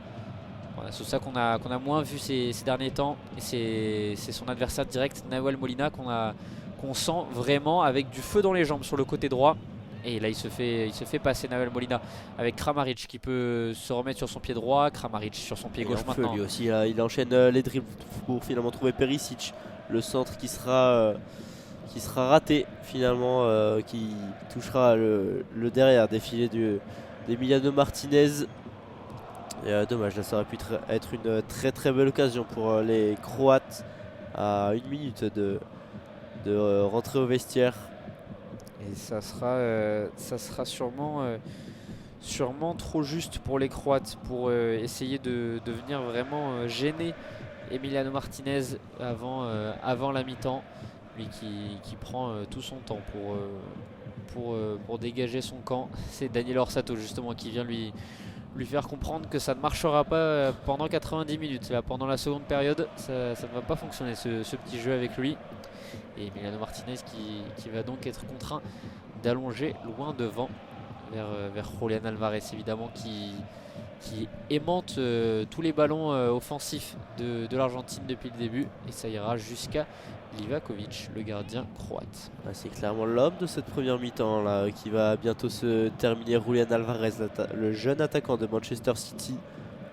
Borna Sosa qu'on a moins vu ces derniers temps. Et c'est son adversaire direct, Nahuel Molina, qu'on sent vraiment avec du feu dans les jambes sur le côté droit. Et là il se fait passer Nahuel Molina avec Kramaric qui peut se remettre sur son pied droit. Kramaric sur son pied Et gauche en feu, maintenant. lui aussi, là, il enchaîne les dribbles pour finalement trouver Perisic. Le centre qui sera raté finalement, qui touchera le derrière défilé d'Emiliano Martinez. Et dommage, là ça aurait pu être une très très belle occasion pour les Croates à 1 minute de rentrer au vestiaire. Et ça sera sûrement trop juste pour les Croates pour essayer de venir vraiment gêner Emiliano Martinez avant la mi-temps. Lui qui prend tout son temps pour dégager son camp. C'est Daniel Orsato justement qui vient lui faire comprendre que ça ne marchera pas pendant 90 minutes. Là, pendant la seconde période, ça ne va pas fonctionner ce petit jeu avec lui. Et Emiliano Martinez qui va donc être contraint d'allonger loin devant vers Julián Alvarez évidemment, qui aimante tous les ballons offensifs de l'Argentine depuis le début, et ça ira jusqu'à Livakovic, le gardien croate. C'est clairement l'homme de cette première mi-temps là, qui va bientôt se terminer. Julián Alvarez, le jeune attaquant de Manchester City,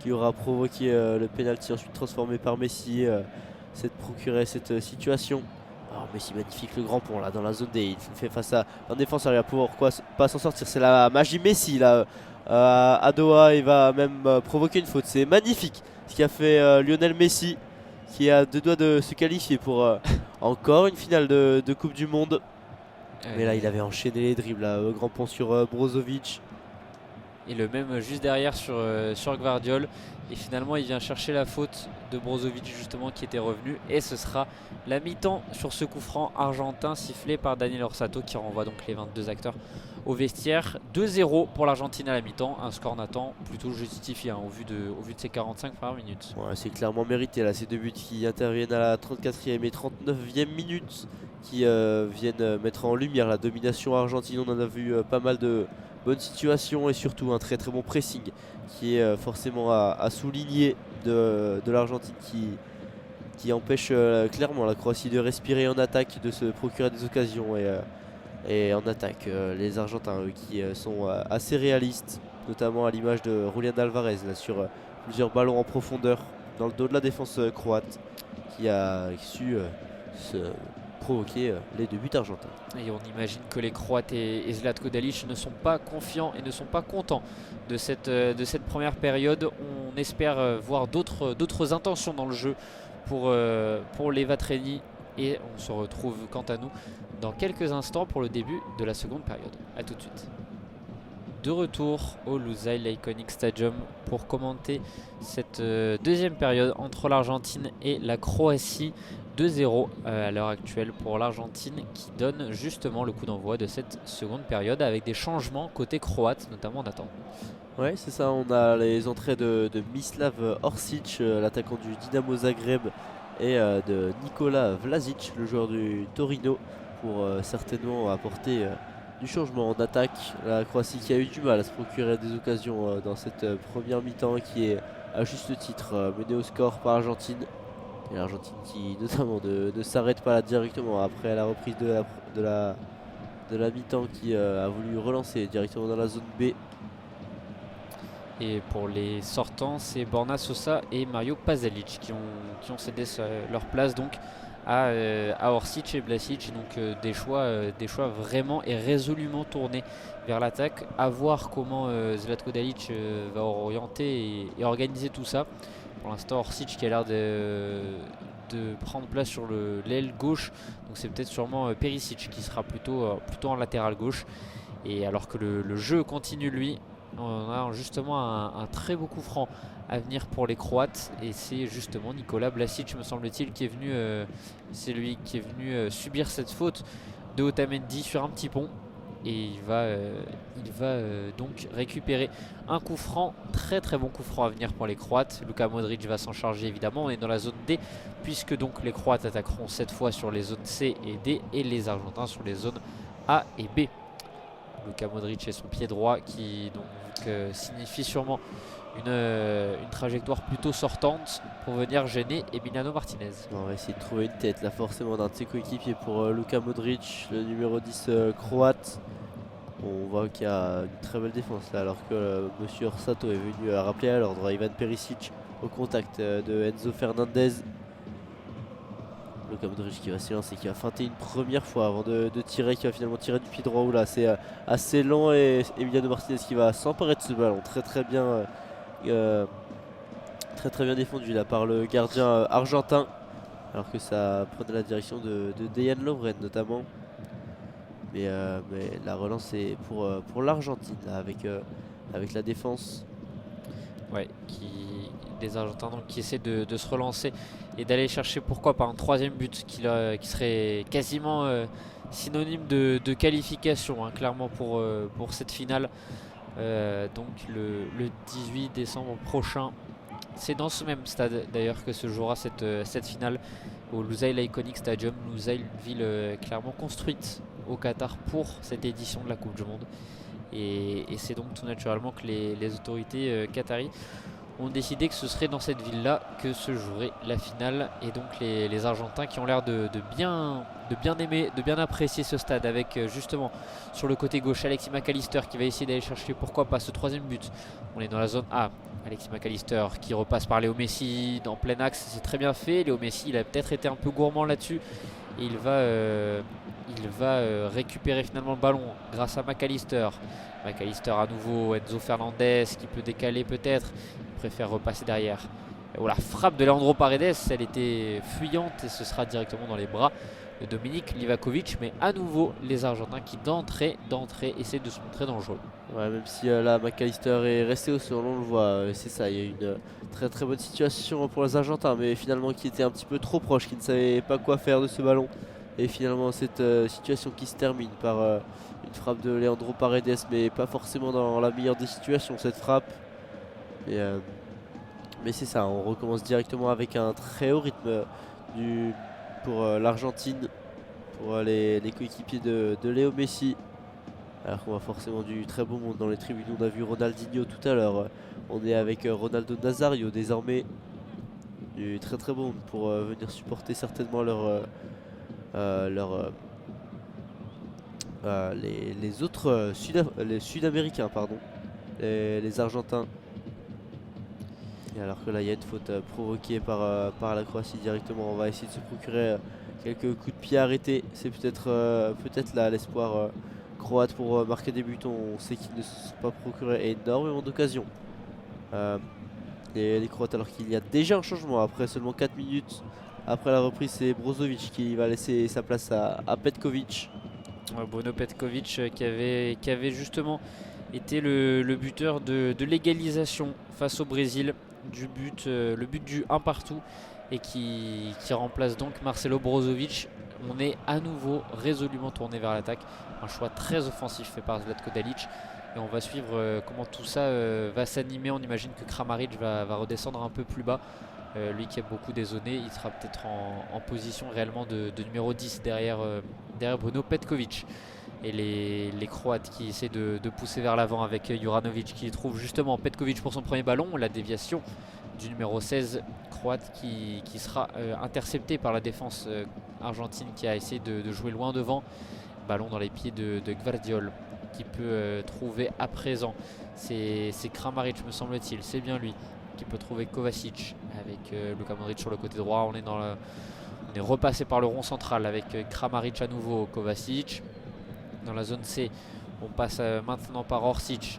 qui aura provoqué le penalty ensuite transformé par Messi, procuré cette situation. Alors Messi, magnifique, le grand pont là dans la zone D, il fait face à un défenseur, il va pouvoir pas s'en sortir, c'est la magie Messi là. À Doha, il va même provoquer une faute. C'est magnifique ce qu'a fait Lionel Messi, qui a 2 doigts de se qualifier pour encore une finale de Coupe du Monde. Mais là il avait enchaîné les dribbles là, grand pont sur Brozovic. Et le même juste derrière sur Gvardiol. Et finalement il vient chercher la faute de Brozovic justement, qui était revenu. Et ce sera la mi-temps sur ce coup franc argentin sifflé par Daniel Orsato, qui renvoie donc les 22 acteurs au vestiaire. 2-0 pour l'Argentine à la mi-temps. Un score Nathan plutôt justifié au vu de ces 45 premières minutes. Ouais, c'est clairement mérité là, ces 2 buts qui interviennent à la 34e et 39e minute, qui viennent mettre en lumière la domination argentine. On en a vu pas mal de bonnes situations, et surtout un très très bon pressing qui est forcément à souligner de l'Argentine, qui qui empêche clairement la Croatie de respirer en attaque, de se procurer des occasions. Et en attaque, les Argentins qui sont assez réalistes, notamment à l'image de Julián Alvarez là, sur plusieurs ballons en profondeur dans le dos de la défense croate qui a su se provoquer les 2 buts argentins. Et on imagine que les Croates et Zlatko Dalic ne sont pas confiants et ne sont pas contents de cette première période. On espère voir d'autres intentions dans le jeu pour les Vatreni. Et on se retrouve quant à nous dans quelques instants pour le début de la seconde période. A tout de suite. De retour au Lusail Iconic Stadium pour commenter cette deuxième période entre l'Argentine et la Croatie. 2-0 à l'heure actuelle pour l'Argentine qui donne justement le coup d'envoi de cette seconde période avec des changements côté croate, notamment Nathan. Ouais, c'est ça, on a les entrées de Mislav Orsic, l'attaquant du Dinamo Zagreb, et de Nikola Vlasic, le joueur du Torino, pour certainement apporter du changement en attaque. La Croatie qui a eu du mal à se procurer des occasions dans cette première mi-temps, qui est à juste titre menée au score par l'Argentine. Et l'Argentine qui notamment ne s'arrête pas là directement après la reprise de la mi-temps, qui a voulu relancer directement dans la zone B. Et pour les sortants, c'est Borna Sosa et Mario Pasalic qui ont cédé leur place donc à Orsic et Vlasic. Donc des choix vraiment et résolument tournés vers l'attaque. À voir comment Zlatko Dalic va orienter et organiser tout ça. Pour l'instant, Orsic qui a l'air de prendre place sur l'aile gauche. Donc c'est peut-être sûrement Perisic qui sera plutôt en latéral gauche. Et alors que le jeu continue lui, on a justement un très beau coup franc à venir pour les Croates. Et c'est justement Nikola Vlasic, me semble-t-il, qui est venu, c'est lui qui est venu subir cette faute de Otamendi sur un petit pont. Et il va donc récupérer un coup franc, très très bon coup franc à venir pour les Croates. Luka Modric va s'en charger évidemment. On est dans la zone D puisque donc les Croates attaqueront cette fois sur les zones C et D et les Argentins sur les zones A et B. Luka Modric et son pied droit qui donc signifie sûrement une trajectoire plutôt sortante pour venir gêner Emiliano Martinez. On va essayer de trouver une tête là forcément d'un de ses coéquipiers pour Luka Modric, le numéro 10 croate. On voit qu'il y a une très belle défense là, alors que Monsieur Orsato est venu rappeler à l'ordre Ivan Perisic au contact de Enzo Fernandez. Luka Modric qui va s'élancer, qui va feinter une première fois avant de tirer, qui va finalement tirer du pied droit. Là c'est assez lent, et Emiliano Martinez qui va s'emparer de ce ballon très bien défendu là par le gardien argentin, alors que ça prenait la direction de Dejan Lovren notamment. Mais la relance est pour l'Argentine avec la défense. Ouais, des Argentins donc, qui essaient de se relancer et d'aller chercher pourquoi pas un troisième but qui serait quasiment synonyme de qualification, hein, clairement pour cette finale. Donc le 18 décembre prochain. C'est dans ce même stade d'ailleurs que se jouera cette finale au Lusail Iconic Stadium. Lusail, une ville clairement construite au Qatar pour cette édition de la Coupe du Monde. Et c'est donc tout naturellement que les autorités qataries ont décidé que ce serait dans cette ville-là que se jouerait la finale. Et donc les Argentins qui ont l'air de bien aimer, de bien apprécier ce stade, avec justement sur le côté gauche Alexis McAllister qui va essayer d'aller chercher pourquoi pas ce troisième but. On est dans la zone A. Alexis McAllister qui repasse par Léo Messi dans plein axe, c'est très bien fait. Léo Messi, il a peut-être été un peu gourmand là-dessus et il va récupérer finalement le ballon grâce à McAllister. McAllister à nouveau, Enzo Fernandez qui peut décaler peut-être, il préfère repasser derrière. Et la frappe de Leandro Paredes, elle était fuyante et ce sera directement dans les bras de Dominique Livakovic. Mais à nouveau les Argentins qui d'entrée essaient de se montrer dangereux. Ouais, même si là McAllister est resté au sol, on le voit, c'est ça, il y a une très bonne situation pour les Argentins, mais finalement qui était un petit peu trop proche, qui ne savait pas quoi faire de ce ballon. Et finalement cette situation qui se termine par une frappe de Leandro Paredes, mais pas forcément dans la meilleure des situations cette frappe. Mais c'est ça, on recommence directement avec un très haut rythme pour l'Argentine, pour les coéquipiers de Léo Messi. Alors qu'on voit forcément du très beau monde dans les tribunes. On a vu Ronaldinho tout à l'heure. On est avec Ronaldo Nazario désormais. du très très bon pour venir supporter certainement les autres les Sud-Américains, pardon, les Argentins. Et alors que là il y a une faute provoquée par la Croatie directement, on va essayer de se procurer quelques coups de pied arrêtés. C'est peut-être là l'espoir croate pour marquer des buts. On sait qu'ils ne se sont pas procurés énormément d'occasions. Les Croates, alors qu'il y a déjà un changement après seulement 4 minutes. Après la reprise, c'est Brozovic qui va laisser sa place à Petkovic. Bruno Petkovic qui avait justement été le buteur de l'égalisation face au Brésil, le but du 1 partout, et qui remplace donc Marcelo Brozovic. On est à nouveau résolument tourné vers l'attaque. Un choix très offensif fait par Zlatko Dalic. Et on va suivre comment tout ça va s'animer. On imagine que Kramaric va redescendre un peu plus bas. Lui qui a beaucoup dézonné, il sera peut-être en position réellement de numéro 10 derrière Bruno Petkovic. Et les Croates qui essaient de pousser vers l'avant avec Juranovic qui trouve justement Petkovic pour son premier ballon. La déviation du numéro 16 croate qui sera intercepté par la défense argentine qui a essayé de jouer loin devant. Ballon dans les pieds de Gvardiol qui peut trouver à présent. C'est Kramaric, me semble-t-il, c'est bien lui qui peut trouver Kovacic avec Luka Modric sur le côté droit. On est repassé par le rond central avec Kramaric à nouveau, Kovacic. Dans la zone C, on passe maintenant par Orsic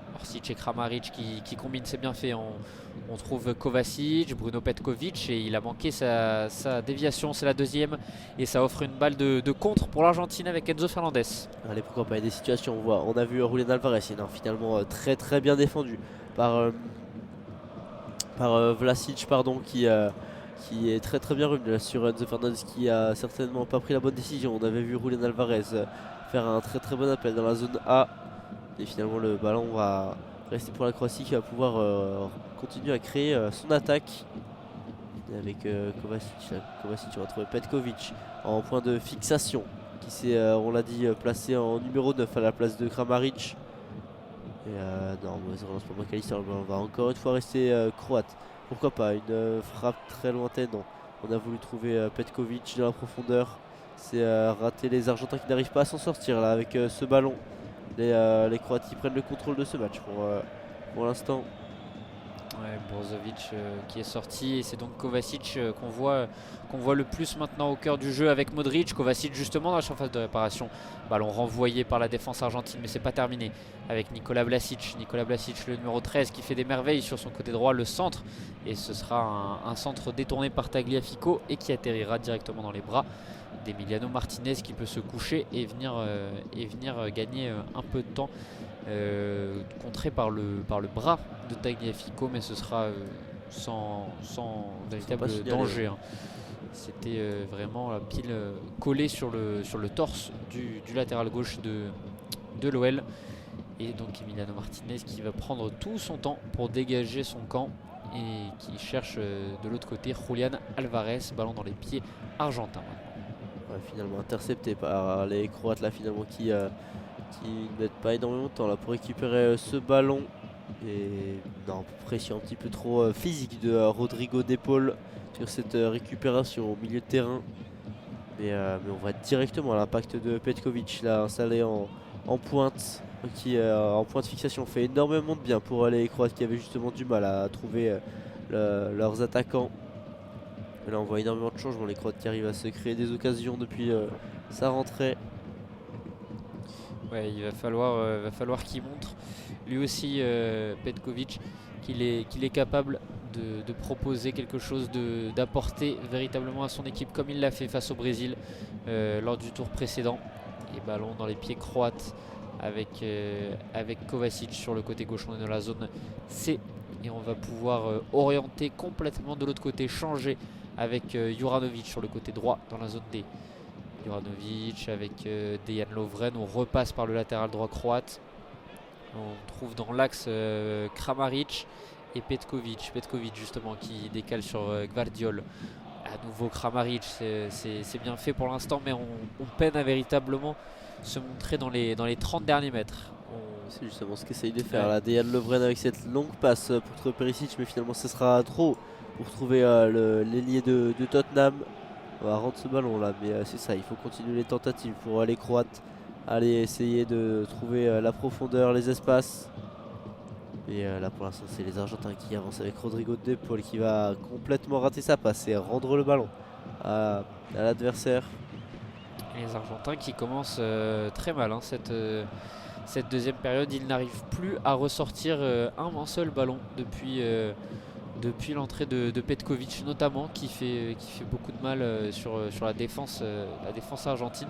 et Kramaric qui combinent, c'est bien fait. On trouve Kovacic, Bruno Petkovic et il a manqué sa déviation, c'est la deuxième et ça offre une balle de contre pour l'Argentine avec Enzo Fernandez. Allez, pourquoi pas, il y a des situations, on a vu Julián Alvarez, finalement très très bien défendu par Vlasic, pardon, qui est très très bien revenu là, sur Enzo Fernandez qui a certainement pas pris la bonne décision. On avait vu Julián Alvarez faire un très très bon appel dans la zone A et finalement le ballon va rester pour la Croatie qui va pouvoir continuer à créer son attaque. Et avec Kovacic, on va trouver Petkovic en point de fixation qui s'est, on l'a dit, placé en numéro 9 à la place de Kramaric. Et non, c'est vraiment pas McAllister, on va encore une fois rester croate. Pourquoi pas, une frappe très lointaine. Non. On a voulu trouver Petkovic dans la profondeur. C'est rater les Argentins qui n'arrivent pas à s'en sortir là avec ce ballon. Les Croates qui prennent le contrôle de ce match pour l'instant. Ouais, Brozovic qui est sorti et c'est donc Kovacic qu'on voit le plus maintenant au cœur du jeu avec Modric. Kovacic justement dans la surface de réparation. Ballon renvoyé par la défense argentine mais c'est pas terminé avec Nikola Vlasic, le numéro 13 qui fait des merveilles sur son côté droit, le centre. Et ce sera un centre détourné par Tagliafico et qui atterrira directement dans les bras d'Emiliano Martinez qui peut se coucher et venir gagner un peu de temps. Contré par le bras de Tagliafico, mais ce sera sans véritable danger. C'était vraiment la pile collée sur le torse du latéral gauche de l'OL. Et donc Emiliano Martinez qui va prendre tout son temps pour dégager son camp et qui cherche de l'autre côté Julián Alvarez, ballon dans les pieds argentins. Ouais, finalement intercepté par les Croates là finalement qui ne mettent pas énormément de temps là pour récupérer ce ballon. Et non, pression un petit peu trop physique de Rodrigo De Paul sur cette récupération au milieu de terrain. Mais on va directement à l'impact de Petkovic là installé en pointe, qui en point de fixation fait énormément de bien pour les Croates qui avaient justement du mal à trouver leurs attaquants. Et là on voit énormément de changements, les Croates qui arrivent à se créer des occasions depuis sa rentrée. Ouais, il va falloir qu'il montre lui aussi Petkovic qu'il est capable de proposer quelque chose, d'apporter véritablement à son équipe comme il l'a fait face au Brésil lors du tour précédent. Et ballon dans les pieds croates avec Kovacic sur le côté gauche. On est dans la zone C et on va pouvoir orienter complètement de l'autre côté, changer avec Juranovic sur le côté droit dans la zone D. Juranovic avec Dejan Lovren, on repasse par le latéral droit croate. On trouve dans l'axe Kramaric et Petkovic justement qui décale sur Gvardiol. À nouveau Kramaric, c'est bien fait pour l'instant, mais on peine à véritablement se montrer dans les 30 derniers mètres. C'est justement ce qu'essaye de faire là Dejan Lovren avec cette longue passe pour trouver Perisic, mais finalement ce sera trop pour trouver l'ailier de Tottenham. On va rendre ce ballon là, mais c'est ça, il faut continuer les tentatives pour les Croates. Aller essayer de trouver la profondeur, les espaces. Et là pour l'instant c'est les Argentins qui avancent avec Rodrigo de Paul qui va complètement rater sa passe et rendre le ballon à l'adversaire. Les Argentins qui commencent très mal cette deuxième période. Ils n'arrivent plus à ressortir un seul ballon depuis l'entrée de Petkovic notamment, qui fait beaucoup de mal sur la défense argentine.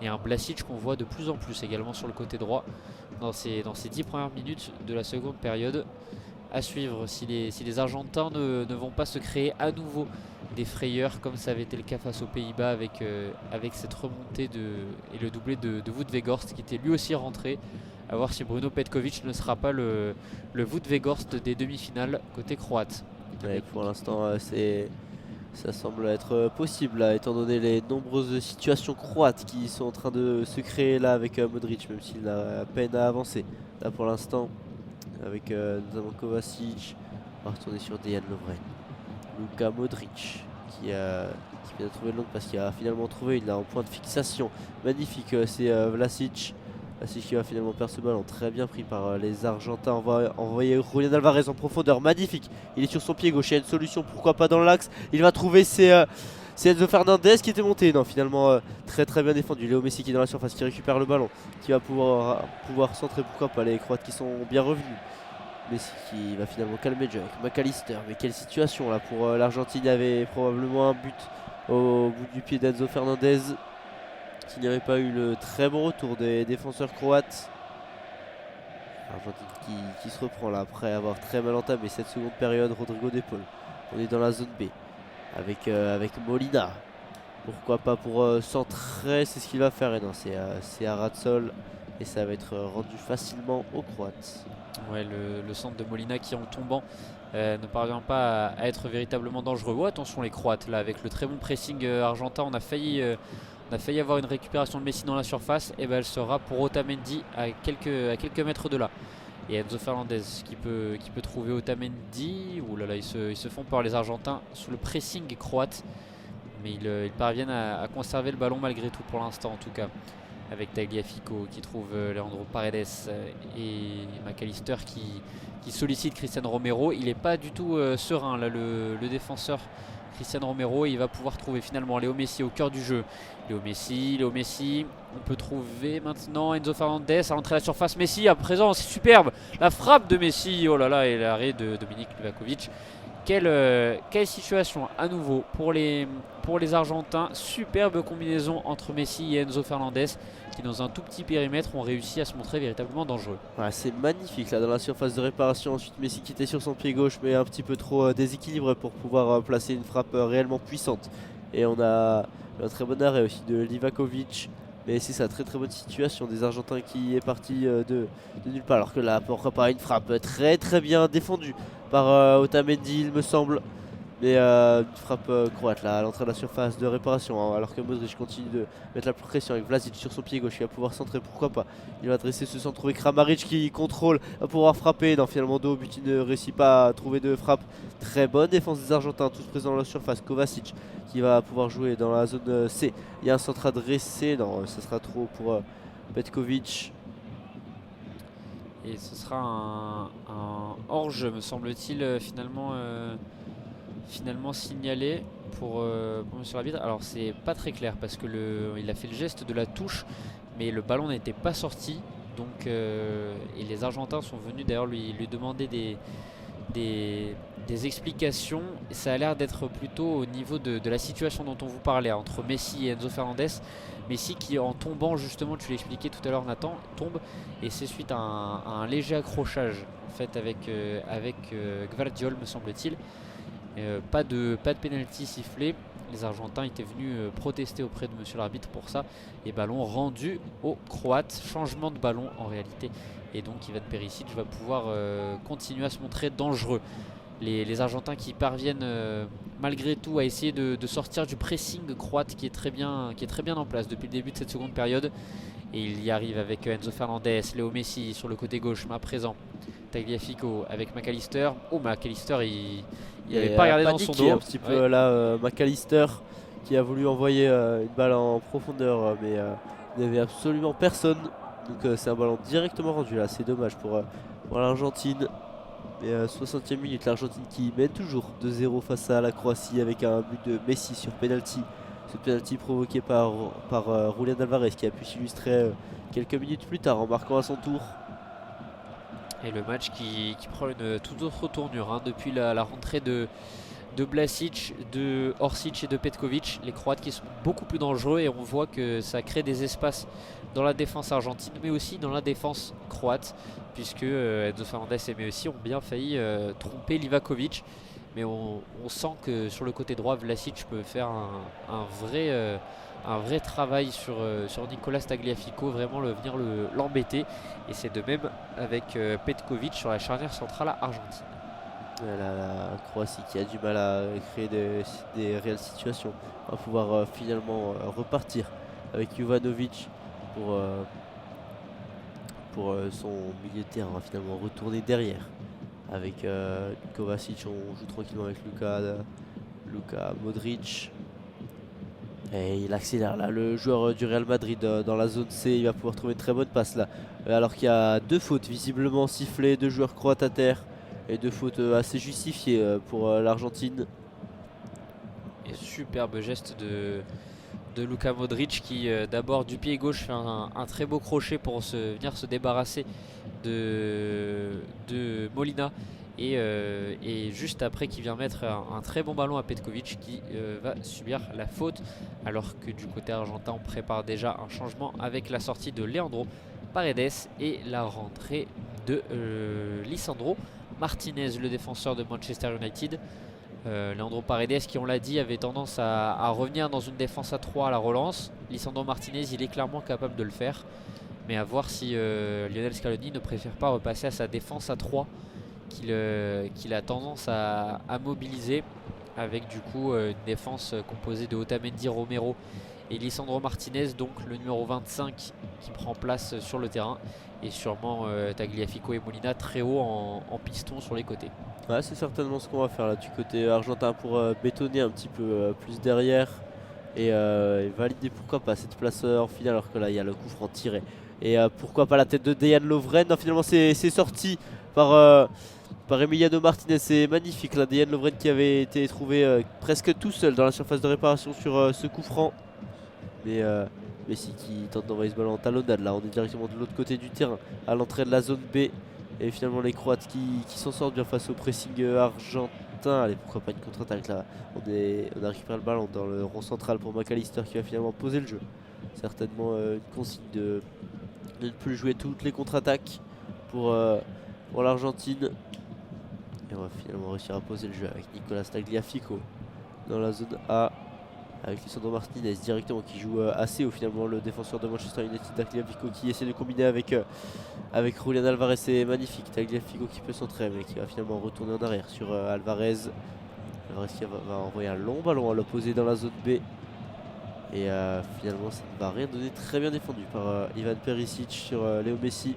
Et un Vlasic qu'on voit de plus en plus également sur le côté droit dans ces 10 premières minutes de la seconde période. À suivre si les Argentins ne vont pas se créer à nouveau des frayeurs comme ça avait été le cas face aux Pays-Bas avec cette remontée et le doublé de Wout Weghorst qui était lui aussi rentré. À voir si Bruno Petkovic ne sera pas le Wout Weghorst des demi-finales côté croate. Ouais, pour l'instant ça semble être possible là, étant donné les nombreuses situations croates qui sont en train de se créer là avec Modric, même s'il a peine à avancer. Là pour l'instant avec notamment Kovacic, on va retourner sur Dejan Lovren. Luka Modric qui vient de trouver le long parce qu'il a finalement trouvé, il a un point de fixation magnifique, c'est Vlasic. Vlasic qui va finalement perdre ce ballon, très bien pris par les Argentins. On va envoyer Julian Alvarez en profondeur, magnifique, il est sur son pied gauche, il y a une solution, pourquoi pas dans l'axe, il va trouver c'est Enzo Fernandez qui était monté, non finalement très bien défendu. Léo Messi qui est dans la surface, qui récupère le ballon, qui va pouvoir centrer, pourquoi pas, les Croates qui sont bien revenus. Messi qui va finalement calmer le jeu avec McAllister. Mais quelle situation là pour l'Argentine. Il y avait probablement un but au bout du pied d'Enzo Fernandez. S'il n'y avait pas eu le très bon retour des défenseurs croates. L'Argentine qui se reprend là après avoir très mal entamé cette seconde période. Rodrigo de Paul. On est dans la zone B avec Molina. Pourquoi pas pour centrer, c'est ce qu'il va faire. Et non, c'est à ras de sol. Et ça va être rendu facilement aux Croates. Ouais, le centre de Molina qui en tombant ne parvient pas à être véritablement dangereux. Oh, attention les Croates là, avec le très bon pressing argentin, on a failli avoir une récupération de Messi dans la surface. Et ben elle sera pour Otamendi à quelques mètres de là. Et Enzo Fernandez qui peut trouver Otamendi. Ouh là là, ils se font peur les Argentins sous le pressing croate. Mais ils parviennent à conserver le ballon malgré tout pour l'instant en tout cas. Avec Tagliafico qui trouve Leandro Paredes et McAllister qui sollicite Cristiano Romero. Il n'est pas du tout serein là, le défenseur Cristiano Romero. Il va pouvoir trouver finalement Léo Messi au cœur du jeu. Léo Messi, on peut trouver maintenant Enzo Fernandez à l'entrée de la surface. Messi à présent, c'est superbe, la frappe de Messi, oh là là, et l'arrêt de Dominique Livakovic. Quelle situation à nouveau pour les Argentins. Superbe combinaison entre Messi et Enzo Fernandez qui dans un tout petit périmètre ont réussi à se montrer véritablement dangereux. Ouais, c'est magnifique là dans la surface de réparation. Ensuite Messi qui était sur son pied gauche mais un petit peu trop déséquilibré pour pouvoir placer une frappe réellement puissante. Et on a un très bon arrêt aussi de Livakovic. Mais c'est ça, très bonne situation des Argentins qui est parti de nulle part. Alors que là, pourquoi pas une frappe très bien défendue par Otamendi, il me semble. Mais une frappe croate là à l'entrée de la surface de réparation. Hein, alors que Modric continue de mettre la pression avec Vlasic sur son pied gauche. Il va pouvoir centrer, pourquoi pas. Il va dresser ce centre avec Kramaric qui contrôle, va pouvoir frapper. Non, finalement, dos au but, il ne réussit pas à trouver de frappe. Très bonne défense des Argentins, tous présents dans la surface. Kovacic qui va pouvoir jouer dans la zone C. Il y a un centre adressé. Non, ça sera trop pour Petkovic. Et ce sera un hors-jeu, me semble-t-il, finalement signalé pour monsieur l'arbitre. Alors c'est pas très clair parce que il a fait le geste de la touche mais le ballon n'était pas sorti donc et les Argentins sont venus d'ailleurs lui demander des explications. Ça a l'air d'être plutôt au niveau de la situation dont on vous parlait entre Messi et Enzo Fernandez. Messi qui en tombant justement, tu l'expliquais tout à l'heure Nathan, tombe et c'est suite à un léger accrochage en fait avec Gvardiol me semble-t-il. Pas de penalty sifflé. Les Argentins étaient venus protester auprès de monsieur l'arbitre pour ça. Et ballon rendu aux Croates. Changement de ballon en réalité. Et donc Ivan Perisic va pouvoir continuer à se montrer dangereux. Les Argentins qui parviennent malgré tout à essayer de sortir du pressing croate qui est très bien en place depuis le début de cette seconde période. Et il y arrive avec Enzo Fernandez, Léo Messi sur le côté gauche, mais à présent Tagliafico avec McAllister. Oh, McAllister il n'avait pas regardé dans son dos. Un petit peu là, McAllister qui a voulu envoyer une balle en profondeur, mais il n'y avait absolument personne. Donc c'est un ballon directement rendu là, c'est dommage pour l'Argentine. Mais 60e minute, l'Argentine qui mène toujours 2-0 face à la Croatie avec un but de Messi sur penalty. Ce penalty provoqué par Julián Álvarez qui a pu s'illustrer quelques minutes plus tard en marquant à son tour. Et le match qui prend une toute autre tournure hein, depuis la rentrée de Vlasic, de Orsic et de Petkovic. Les Croates qui sont beaucoup plus dangereux et on voit que ça crée des espaces dans la défense argentine mais aussi dans la défense croate puisque Enzo Fernandez et Messi ont bien failli tromper Livakovic. Mais on sent que sur le côté droit, Vlasic peut faire un vrai travail sur Nicolas Tagliafico, vraiment venir l'embêter. Et c'est de même avec Petkovic sur la charnière centrale argentine. La Croatie qui a du mal à créer des réelles situations. On va pouvoir finalement repartir avec Jovanovic pour son milieu de terrain. On va finalement retourner derrière. Avec Kovacic, on joue tranquillement avec Luka Modric. Et il accélère là, le joueur du Real Madrid dans la zone C. Il va pouvoir trouver une très bonne passe là. Alors qu'il y a 2 fautes visiblement sifflées, 2 joueurs croates à terre. Et 2 fautes assez justifiées pour l'Argentine. Et superbe geste de Luka Modric qui d'abord du pied gauche fait un très beau crochet pour venir se débarrasser de Molina et juste après qui vient mettre un très bon ballon à Petkovic qui va subir la faute alors que du côté argentin on prépare déjà un changement avec la sortie de Leandro Paredes et la rentrée de Lisandro Martinez, le défenseur de Manchester United. Leandro Paredes qui on l'a dit avait tendance à revenir dans une défense à 3 à la relance. Lisandro Martinez il est clairement capable de le faire, mais à voir si Lionel Scaloni ne préfère pas repasser à sa défense à 3 qu'il a tendance à mobiliser avec du coup une défense composée de Otamendi, Romero et Lisandro Martinez, donc le numéro 25 qui prend place sur le terrain et sûrement Tagliafico et Molina très haut en piston sur les côtés. Ouais, c'est certainement ce qu'on va faire là du côté argentin pour bétonner un petit peu plus derrière et valider pourquoi pas cette place en finale alors que là il y a le coup franc tiré. Et pourquoi pas la tête de Dejan Lovren. Non, finalement c'est sorti par Emiliano Martinez. C'est magnifique là, Dejan Lovren qui avait été trouvé presque tout seul dans la surface de réparation sur ce coup franc. Mais Messi qui tente d'envoyer ce ballon en talonnade là, on est directement de l'autre côté du terrain à l'entrée de la zone B. Et finalement les Croates qui s'en sortent bien face au pressing argentin. Allez, pourquoi pas une contre-attaque là. On a récupéré le ballon dans le rond central pour McAllister qui va finalement poser le jeu. Certainement une consigne de ne plus jouer toutes les contre-attaques pour l'Argentine. Et on va finalement réussir à poser le jeu avec Nicolas Tagliafico dans la zone A. Avec Lisandro Martinez directement qui joue assez haut finalement, le défenseur de Manchester United Tagliafico qui essaie de combiner avec Julián Álvarez. C'est magnifique, Tagliafico qui peut centrer mais qui va finalement retourner en arrière sur Álvarez. Álvarez qui va envoyer un long ballon à l'opposé dans la zone B. Et finalement ça ne va rien donner, très bien défendu par Ivan Perisic sur Léo Messi.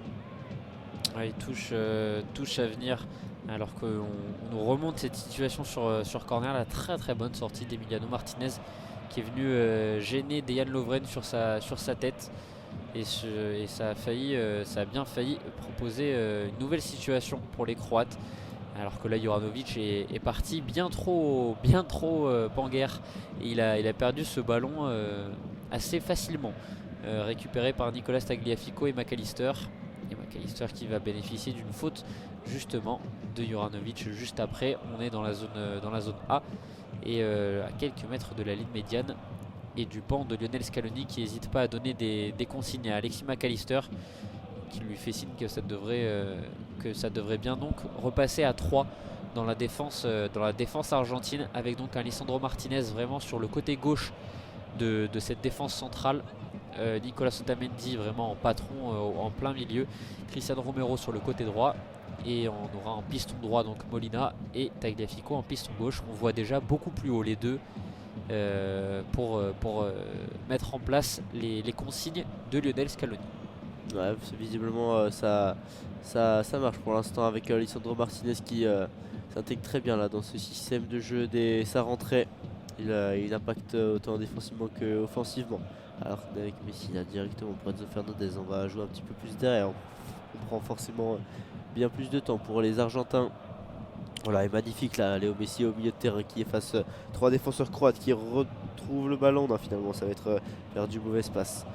Ouais, il touche à venir alors qu'on nous remonte cette situation sur corner. La très bonne sortie d'Emiliano Martinez qui est venu gêner Dejan Lovren sur sa tête et ça a bien failli proposer une nouvelle situation pour les Croates alors que là Juranovic est parti bien trop panguère et il a perdu ce ballon assez facilement, récupéré par Nicolas Tagliafico et McAllister qui va bénéficier d'une faute justement de Juranovic juste après. On est dans la zone A et à quelques mètres de la ligne médiane et du banc de Lionel Scaloni qui n'hésite pas à donner des consignes à Alexis McAllister qui lui fait signe que ça devrait bien donc repasser à 3 dans la défense argentine avec donc un Lisandro Martinez vraiment sur le côté gauche de cette défense centrale. Nicolas Otamendi vraiment en patron en plein milieu, Cristiano Romero sur le côté droit et on aura en piston droit donc Molina et Tagliafico en piston gauche. On voit déjà beaucoup plus haut les deux pour mettre en place les consignes de Lionel Scaloni. Ouais, visiblement ça marche pour l'instant avec Lisandro Martinez qui s'intègre très bien là dans ce système de jeu dès sa rentrée. Il impacte autant défensivement qu'offensivement. Alors qu'avec Messi là, directement pour Enzo Fernandez, on va jouer un petit peu plus derrière. On prend forcément bien plus de temps pour les Argentins. Voilà, est magnifique là, Léo Messi au milieu de terrain qui efface trois défenseurs croates qui retrouvent le ballon. Non, finalement, ça va être perdu, mauvaise passe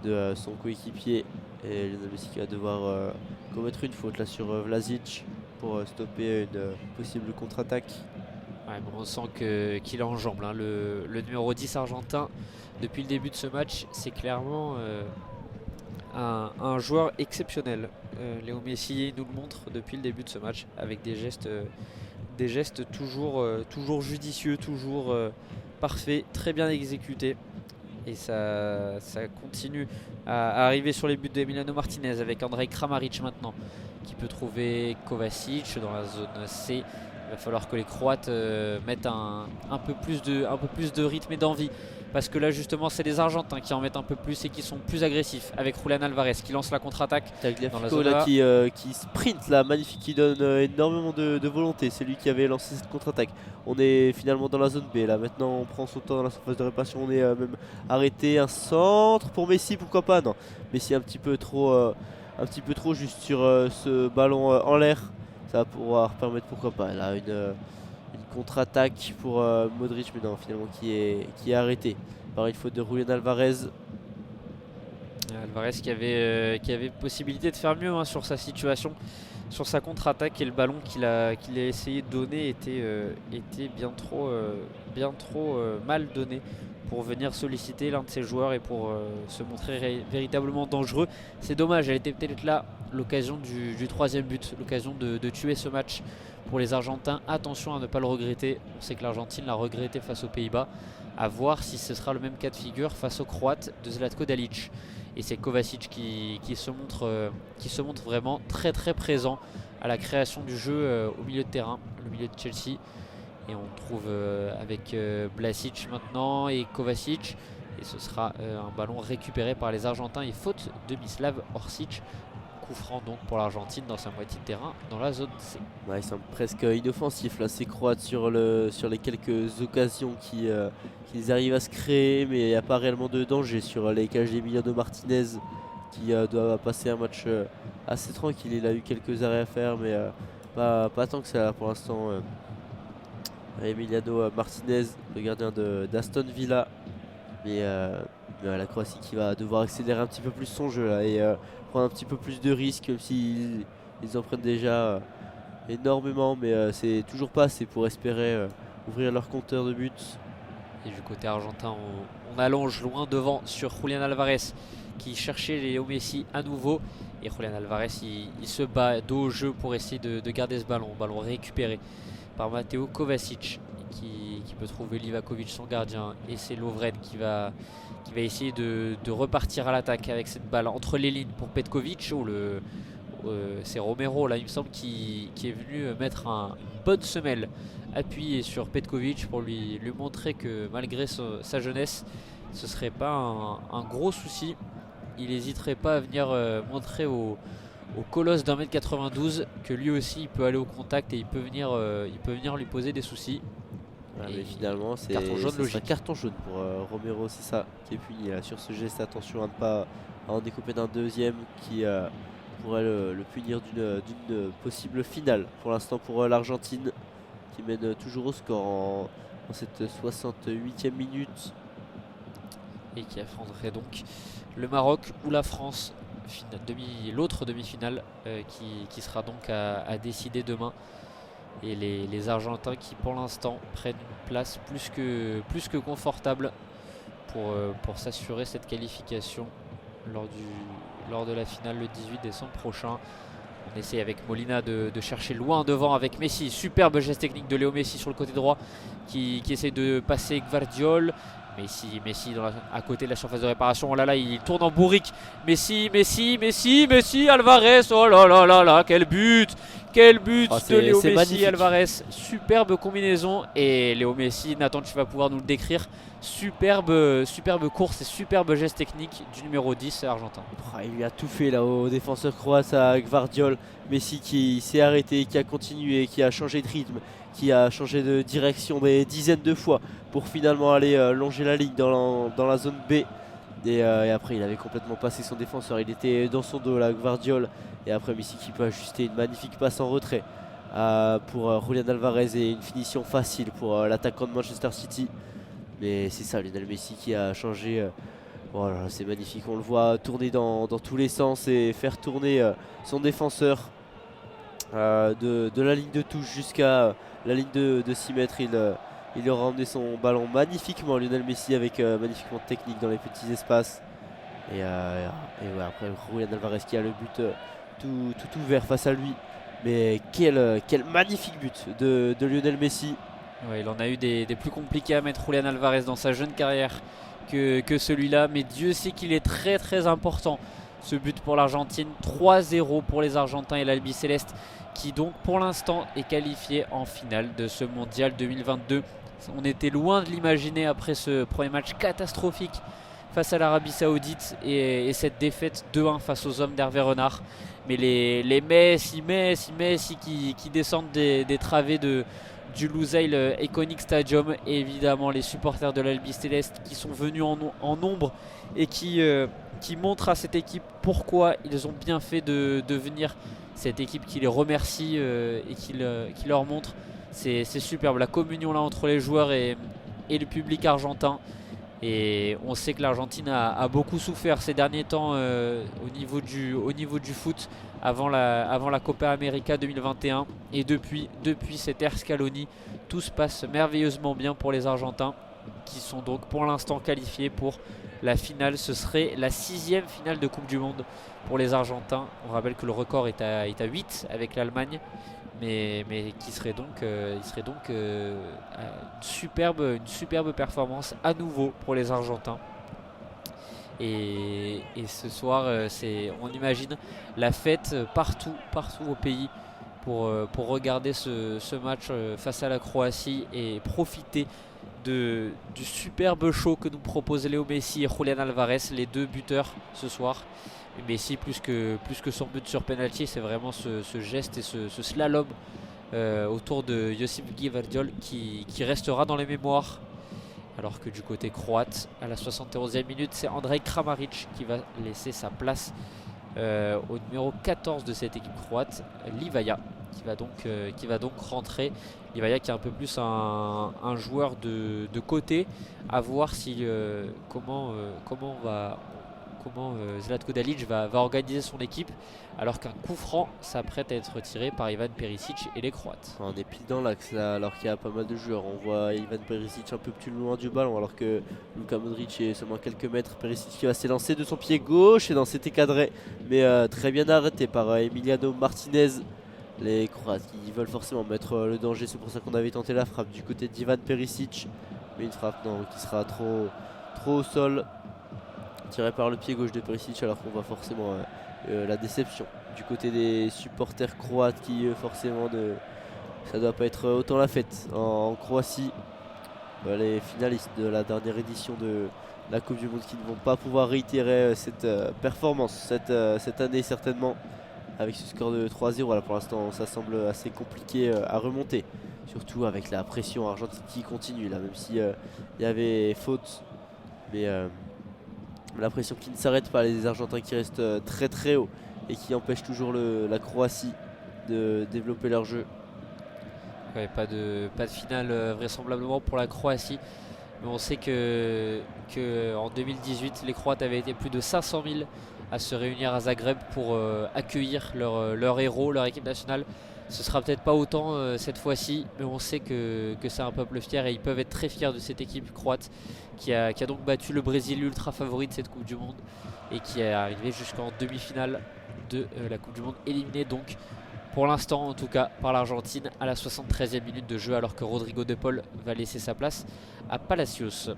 de son coéquipier. Et Lionel Messi qui va devoir commettre une faute là sur Vlasic pour stopper une possible contre-attaque. Ouais, bon, on sent qu'il enjambe hein. Le numéro 10 argentin, depuis le début de ce match, c'est clairement un joueur exceptionnel. Léo Messi nous le montre depuis le début de ce match avec des gestes toujours judicieux, toujours parfaits, très bien exécutés. Et ça continue à arriver sur les buts d'Emiliano Martinez avec Andrej Kramaric maintenant qui peut trouver Kovacic dans la zone C. Il va falloir que les Croates mettent un peu plus de rythme et d'envie. Parce que là justement c'est les Argentins qui en mettent un peu plus et qui sont plus agressifs avec Julian Alvarez qui lance la contre-attaque dans la Tagliafico zone là A. qui sprint là, magnifique, qui donne énormément de volonté. C'est lui qui avait lancé cette contre-attaque. On est finalement dans la zone B là. Maintenant on prend son temps dans la surface de réparation. On est même arrêté. Un centre pour Messi, pourquoi pas? Non, Messi un petit peu trop juste sur ce ballon en l'air. Ça va pouvoir permettre, pourquoi pas, là une contre-attaque pour Modric, mais non, finalement qui est arrêté par une faute de Julian Alvarez. Alvarez qui avait possibilité de faire mieux hein, sur sa situation, sur sa contre-attaque, et le ballon qu'il a essayé de donner était bien trop mal donné pour venir solliciter l'un de ses joueurs et pour se montrer véritablement dangereux. C'est dommage, elle était peut-être là l'occasion du troisième but, l'occasion de tuer ce match pour les Argentins. Attention à ne pas le regretter, on sait que l'Argentine l'a regretté face aux Pays-Bas, à voir si ce sera le même cas de figure face aux Croates de Zlatko Dalic. Et c'est Kovacic qui se montre vraiment très très présent à la création du jeu au milieu de terrain, le milieu de Chelsea. Et on trouve avec Vlasic maintenant et Kovacic. Et ce sera un ballon récupéré par les Argentins et faute de Mislav Orsic. Coup franc donc pour l'Argentine dans sa moitié de terrain dans la zone C. Ouais, ils sont presque inoffensifs là, ces Croates sur les quelques occasions qu'ils arrivent à se créer, mais il n'y a pas réellement de danger sur les cages d'Emiliano Martinez qui doit passer un match assez tranquille. Il a eu quelques arrêts à faire, mais pas tant que ça pour l'instant. Emiliano Martinez, le gardien d'Aston Villa, mais la Croatie qui va devoir accélérer un petit peu plus son jeu là, et prendre un petit peu plus de risques, même s'ils en prennent déjà énormément, mais c'est toujours pas assez pour espérer ouvrir leur compteur de buts. Et du côté argentin, on allonge loin devant sur Julian Alvarez qui cherchait Léo Messi à nouveau. Et Julian Alvarez il se bat dos au jeu pour essayer de garder ce ballon récupéré par Mateo Kovacic qui peut trouver Livakovic son gardien, et c'est Lovren qui va essayer de repartir à l'attaque avec cette balle entre les lignes pour Petkovic. C'est Romero là il me semble qui est venu mettre une bonne semelle appuyée sur Petkovic pour lui montrer que malgré sa jeunesse ce serait pas un gros souci. Il n'hésiterait pas à venir montrer au colosse d'1m92 que lui aussi il peut aller au contact et il peut venir lui poser des soucis. Mais finalement c'est un carton jaune pour Romero, c'est ça qui est puni là, sur ce geste. Attention à ne pas en découper d'un deuxième qui pourrait le punir d'une possible finale. Pour l'instant pour l'Argentine qui mène toujours au score en cette 68e minute. Et qui affronterait donc le Maroc ou la France, l'autre demi-finale qui sera donc à décider demain. Et les Argentins qui pour l'instant prennent une place plus que confortable pour s'assurer cette qualification lors de la finale le 18 décembre prochain. On essaie avec Molina de chercher loin devant avec Messi. Superbe geste technique de Léo Messi sur le côté droit qui essaie de passer Gvardiol. Messi à côté de la surface de réparation. Oh là là, il tourne en bourrique. Messi, Alvarez. Oh là là là là, quel but! Quel but de Léo Messi, magnifique. Alvarez. Superbe combinaison. Et Léo Messi, Nathan, tu vas pouvoir nous le décrire. Superbe course et superbe geste technique du numéro 10 argentin. Il lui a tout fait là au défenseur croate à Gvardiol. Messi qui s'est arrêté, qui a continué, qui a changé de rythme, qui a changé de direction des dizaines de fois pour finalement aller longer la ligne dans la zone B. Et après il avait complètement passé son défenseur, il était dans son dos là, Gvardiol. Et après Messi qui peut ajuster une magnifique passe en retrait pour Julián Alvarez et une finition facile pour l'attaquant de Manchester City. Mais c'est ça, Lionel Messi qui a changé. Voilà, c'est magnifique, on le voit tourner dans tous les sens et faire tourner son défenseur de la ligne de touche jusqu'à la ligne de 6 mètres. Il aura emmené son ballon magnifiquement, Lionel Messi, avec magnifiquement de technique dans les petits espaces. Et ouais, après Julián Alvarez qui a le but tout ouvert face à lui. Mais quel magnifique but de Lionel Messi. Ouais, il en a eu des plus compliqués à mettre, Julián Alvarez, dans sa jeune carrière que celui-là. Mais Dieu sait qu'il est très très important, ce but pour l'Argentine. 3-0 pour les Argentins et l'Albi Céleste, qui donc pour l'instant est qualifié en finale de ce mondial 2022. On était loin de l'imaginer après ce premier match catastrophique face à l'Arabie Saoudite et cette défaite 2-1 face aux hommes d'Hervé Renard. Mais les Messi qui descendent des travées du Lusail Iconic Stadium, et évidemment les supporters de l'Albi Céleste qui sont venus en nombre et qui montrent à cette équipe pourquoi ils ont bien fait de venir. Cette équipe qui les remercie et qui leur montre. C'est superbe, la communion là entre les joueurs et le public argentin. Et on sait que l'Argentine a beaucoup souffert ces derniers temps au niveau du foot avant la Copa América 2021. Et depuis cette ère Scaloni, tout se passe merveilleusement bien pour les Argentins, qui sont donc pour l'instant qualifiés pour la finale. Ce serait la 6e finale de Coupe du Monde pour les Argentins. On rappelle que le record est à 8 avec l'Allemagne. Mais qui serait donc, une superbe performance à nouveau pour les Argentins. Et ce soir, on imagine la fête partout au pays pour regarder ce match face à la Croatie et profiter du superbe show que nous proposent Léo Messi et Julián Alvarez, les deux buteurs ce soir. Messi plus que son but sur penalty, c'est vraiment ce geste et ce slalom autour de Josip Gvardiol qui restera dans les mémoires. Alors que du côté croate, à la 71e minute, c'est Andrej Kramaric qui va laisser sa place au numéro 14 de cette équipe croate, Livaja, qui va donc rentrer. Livaja qui est un peu plus un joueur de côté, à voir si comment Zlatko Dalic va organiser son équipe, alors qu'un coup franc s'apprête à être tiré par Ivan Perisic et les Croates. On est pile dans l'axe là, alors qu'il y a pas mal de joueurs. On voit Ivan Perisic un peu plus loin du ballon, alors que Luka Modric est seulement quelques mètres. Perisic qui va s'élancer de son pied gauche, et dans c'était cadré, mais très bien arrêté par Emiliano Martinez. Les Croates qui veulent forcément mettre le danger, c'est pour ça qu'on avait tenté la frappe du côté d'Ivan Perisic, mais une frappe qui sera trop au sol, tiré par le pied gauche de Perisic, alors qu'on voit forcément la déception du côté des supporters croates qui forcément ça doit pas être autant la fête en Croatie. Les finalistes de la dernière édition de la Coupe du Monde qui ne vont pas pouvoir réitérer cette performance cette année certainement, avec ce score de 3-0. Voilà, pour l'instant ça semble assez compliqué à remonter, surtout avec la pression argentine qui continue là, même si il y avait faute, mais la pression qui ne s'arrête pas, les Argentins qui restent très très haut et qui empêchent toujours la Croatie de développer leur jeu. Ouais, pas de finale vraisemblablement pour la Croatie, mais on sait que en 2018 les Croates avaient été plus de 500 000 à se réunir à Zagreb pour accueillir leur héros, leur équipe nationale. Ce sera peut-être pas autant cette fois-ci, mais on sait que c'est un peuple fier et ils peuvent être très fiers de cette équipe croate qui a donc battu le Brésil, ultra favori de cette Coupe du Monde, et qui est arrivé jusqu'en demi-finale de la Coupe du Monde, éliminé donc pour l'instant en tout cas par l'Argentine à la 73e minute de jeu, alors que Rodrigo de Paul va laisser sa place à Palacios.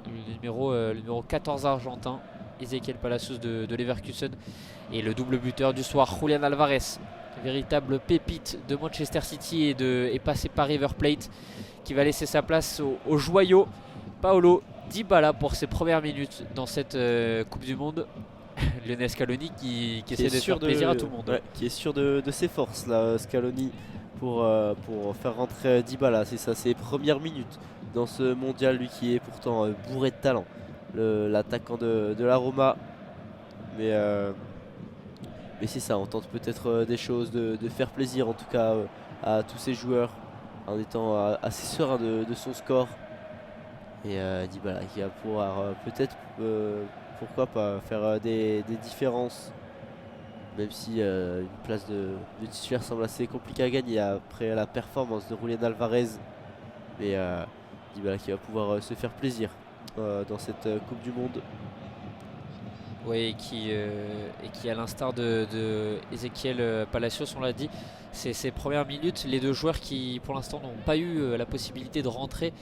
le numéro 14 argentin, Ezequiel Palacios de Leverkusen. Et le double buteur du soir, Julián Alvarez, véritable pépite de Manchester City et passé par River Plate, qui va laisser sa place au joyau Paulo Dybala pour ses premières minutes dans cette Coupe du Monde. Lionel Scaloni qui essaie de faire plaisir à tout le monde. Ouais, qui est sûr de ses forces là, Scaloni, pour faire rentrer Dybala. C'est ça, ses premières minutes dans ce mondial, lui qui est pourtant bourré de talent, l'attaquant de la Roma. Mais c'est ça, on tente peut-être des choses, de faire plaisir en tout cas à tous ces joueurs en étant assez serein de son score. Et Dybala qui va pouvoir peut-être, pourquoi pas, faire des différences, même si une place de titulaire semble assez compliquée à gagner après la performance de Julián Alvarez. Mais Dybala qui va pouvoir se faire plaisir dans cette Coupe du Monde. Oui, et qui à l'instar de Ezequiel Palacios, on l'a dit, c'est ses premières minutes. Les deux joueurs qui pour l'instant n'ont pas eu la possibilité de rentrer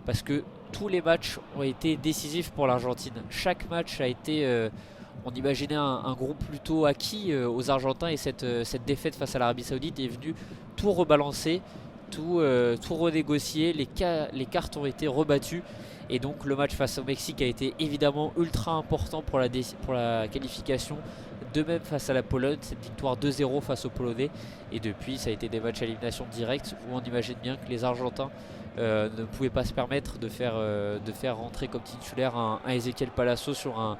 parce que tous les matchs ont été décisifs pour l'Argentine. Chaque match a été, on imaginait un groupe plutôt acquis aux Argentins, et cette défaite face à l'Arabie Saoudite est venue tout rebalancer, tout renégocier. Les cartes ont été rebattues. Et donc le match face au Mexique a été évidemment ultra important pour la qualification. De même face à la Pologne, cette victoire 2-0 face aux Polonais. Et depuis, ça a été des matchs à élimination directe où on imagine bien que les Argentins ne pouvaient pas se permettre de faire rentrer comme titulaire un Ezequiel Palacios sur un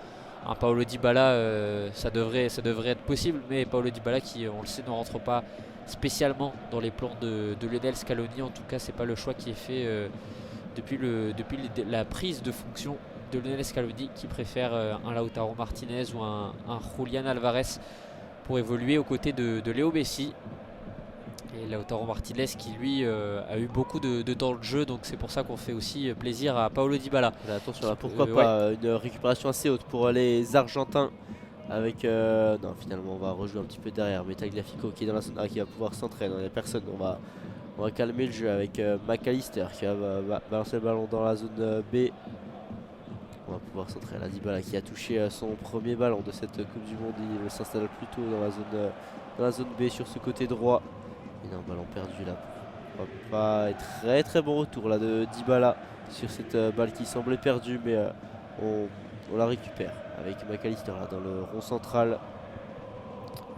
Paulo Dybala. Ça devrait être possible, mais Paulo Dybala qui, on le sait, ne rentre pas spécialement dans les plans de Lionel Scaloni. En tout cas, c'est pas le choix qui est fait depuis la prise de fonction de Lionel Scaloni, qui préfère un Lautaro Martinez ou un Julián Alvarez pour évoluer aux côtés de Léo Messi. Et Lautaro Martinez qui lui a eu beaucoup de temps de jeu, donc c'est pour ça qu'on fait aussi plaisir à Paulo Dybala. Là, attention là, pourquoi pas une récupération assez haute pour les Argentins avec non, finalement on va rejouer un petit peu derrière, mais Tagliafico qui est dans la zone A, qui va pouvoir s'entraîner. Il n'y a personne, on va calmer le jeu avec McAllister qui va balancer le ballon dans la zone B. On va pouvoir centrer la Dybala qui a touché son premier ballon de cette Coupe du Monde. Il s'installe plutôt dans la zone B sur ce côté droit. Il a un ballon perdu là. Pas très très bon retour là de Dybala sur cette balle qui semblait perdue, mais on la récupère avec McAllister là dans le rond central.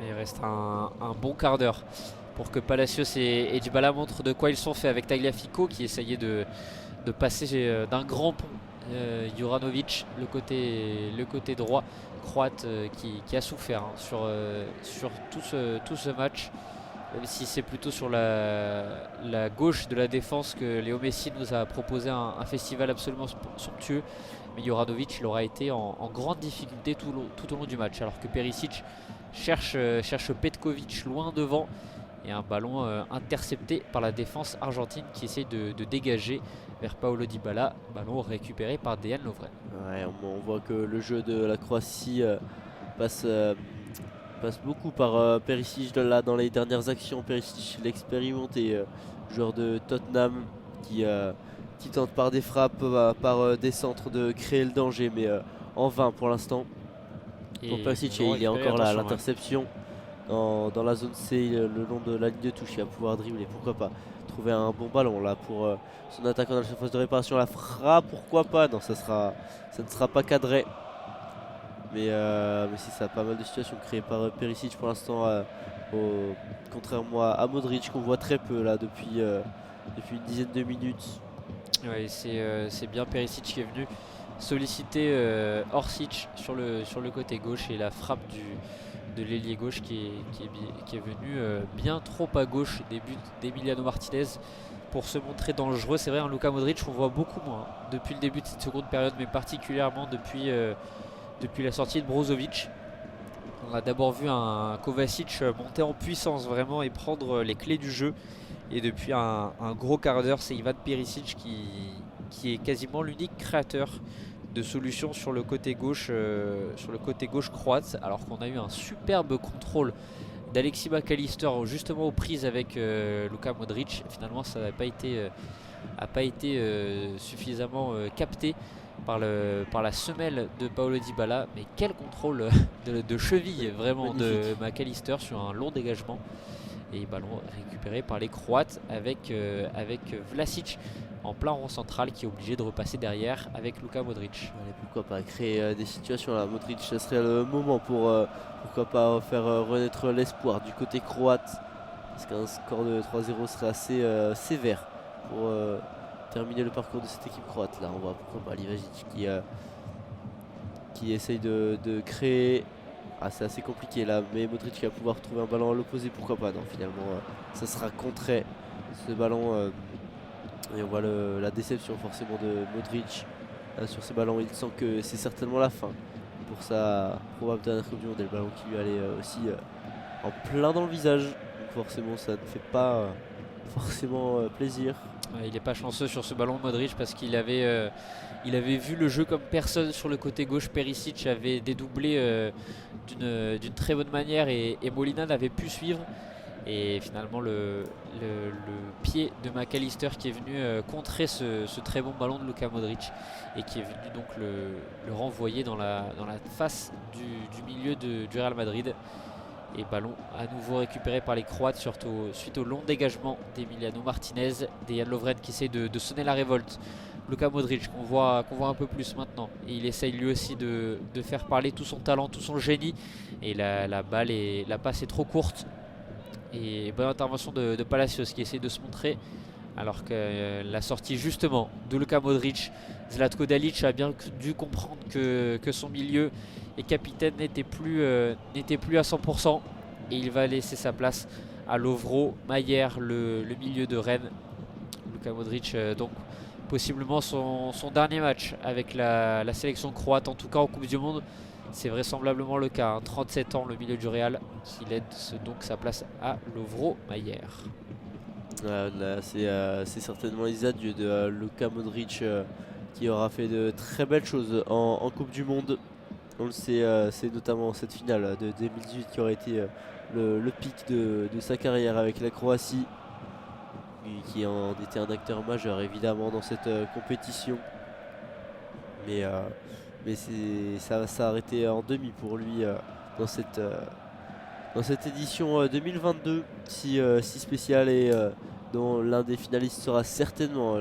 Et il reste un bon quart d'heure pour que Palacios et Dybala montrent de quoi ils sont faits, avec Tagliafico qui essayait de passer d'un grand pont. Juranovic, le côté droit croate, qui a souffert sur tout ce match, même si c'est plutôt sur la gauche de la défense que Léo Messi nous a proposé un festival absolument somptueux. Mais Juranovic, il aura été en grande difficulté tout au long du match, alors que Perisic cherche Petkovic loin devant, et un ballon intercepté par la défense argentine qui essaye de dégager vers Paulo Dybala, ballon récupéré par Dejan Lovren. Ouais, on voit que le jeu de la Croatie passe beaucoup par Perisic là, dans les dernières actions. Perisic, l'expérimenté joueur de Tottenham qui tente par des frappes, par des centres de créer le danger, mais en vain pour l'instant. Pour Perisic, il est encore là à l'interception dans la zone C, le long de la ligne de touche. Il va pouvoir dribbler, pourquoi pas trouver un bon ballon là pour son attaquant dans la surface de réparation. La frappe, pourquoi pas. Non, ça ne sera pas cadré. Mais si, ça a pas mal de situations créées par Perisic pour l'instant, contrairement à Modric qu'on voit très peu là depuis une dizaine de minutes. Ouais, c'est bien Perisic qui est venu solliciter Orsic sur le côté gauche, et la frappe de l'ailier gauche qui est venu bien trop à gauche des buts d'Emiliano Martinez pour se montrer dangereux. C'est vrai, un Luka Modric on voit beaucoup moins depuis le début de cette seconde période, mais particulièrement depuis la sortie de Brozovic. On a d'abord vu un Kovacic monter en puissance vraiment et prendre les clés du jeu, et depuis un gros quart d'heure, c'est Ivan Perisic qui est quasiment l'unique créateur de solutions sur le côté gauche croate, alors qu'on a eu un superbe contrôle d'Alexis McAllister justement aux prises avec Luka Modric. Finalement, ça n'a pas été suffisamment capté par la semelle de Paulo Dybala. Mais quel contrôle de cheville vraiment de McAllister sur un long dégagement. Et ballon récupéré par les Croates avec Vlasic en plein rond central qui est obligé de repasser derrière avec Luka Modric. Allez, pourquoi pas créer des situations là. Modric, ce serait le moment pour pourquoi pas faire renaître l'espoir du côté croate. Parce qu'un score de 3-0 serait assez sévère pour terminer le parcours de cette équipe croate. Là, on voit pourquoi pas Livajic qui essaye de créer. C'est assez compliqué là, mais Modric va pouvoir trouver un ballon à l'opposé, pourquoi pas. Non, finalement, ça sera contré ce ballon. Et on voit la déception forcément de Modric sur ce ballon. Il sent que c'est certainement la fin pour sa probable dernière Coupe du Monde. Et le ballon qui lui allait aussi en plein dans le visage. Donc forcément, ça ne fait pas forcément plaisir. Il n'est pas chanceux sur ce ballon Modric parce qu'il avait vu le jeu comme personne sur le côté gauche. Perisic avait dédoublé d'une très bonne manière et Molina n'avait pu suivre. Et finalement le pied de McAllister qui est venu contrer ce très bon ballon de Luka Modric et qui est venu donc le renvoyer dans la face du milieu du Real Madrid. Et ballon à nouveau récupéré par les Croates, surtout suite au long dégagement d'Emiliano Martinez, Dejan Lovren qui essaye de sonner la révolte. Luka Modric qu'on voit un peu plus maintenant. Et il essaye lui aussi de faire parler tout son talent, tout son génie. Et la passe est trop courte. Et bonne intervention de Palacios qui essaye de se montrer. Alors que la sortie justement de Luka Modric, Zlatko Dalic a bien dû comprendre que son milieu et capitaine n'était plus à 100%. Et il va laisser sa place à Lovro Mayer, le milieu de Rennes. Luka Modric donc possiblement son dernier match avec la sélection croate, en tout cas en Coupe du Monde. C'est vraisemblablement le cas, 37 ans le milieu du Real qui laisse donc sa place à Lovro Mayer. C'est certainement les adieux de Luka Modric qui aura fait de très belles choses en Coupe du Monde. On le sait, c'est notamment cette finale de 2018 qui aurait été le pic de sa carrière avec la Croatie, qui en était un acteur majeur évidemment dans cette compétition. Mais ça a arrêté en demi pour lui dans cette édition 2022 si spéciale et dont l'un des finalistes sera certainement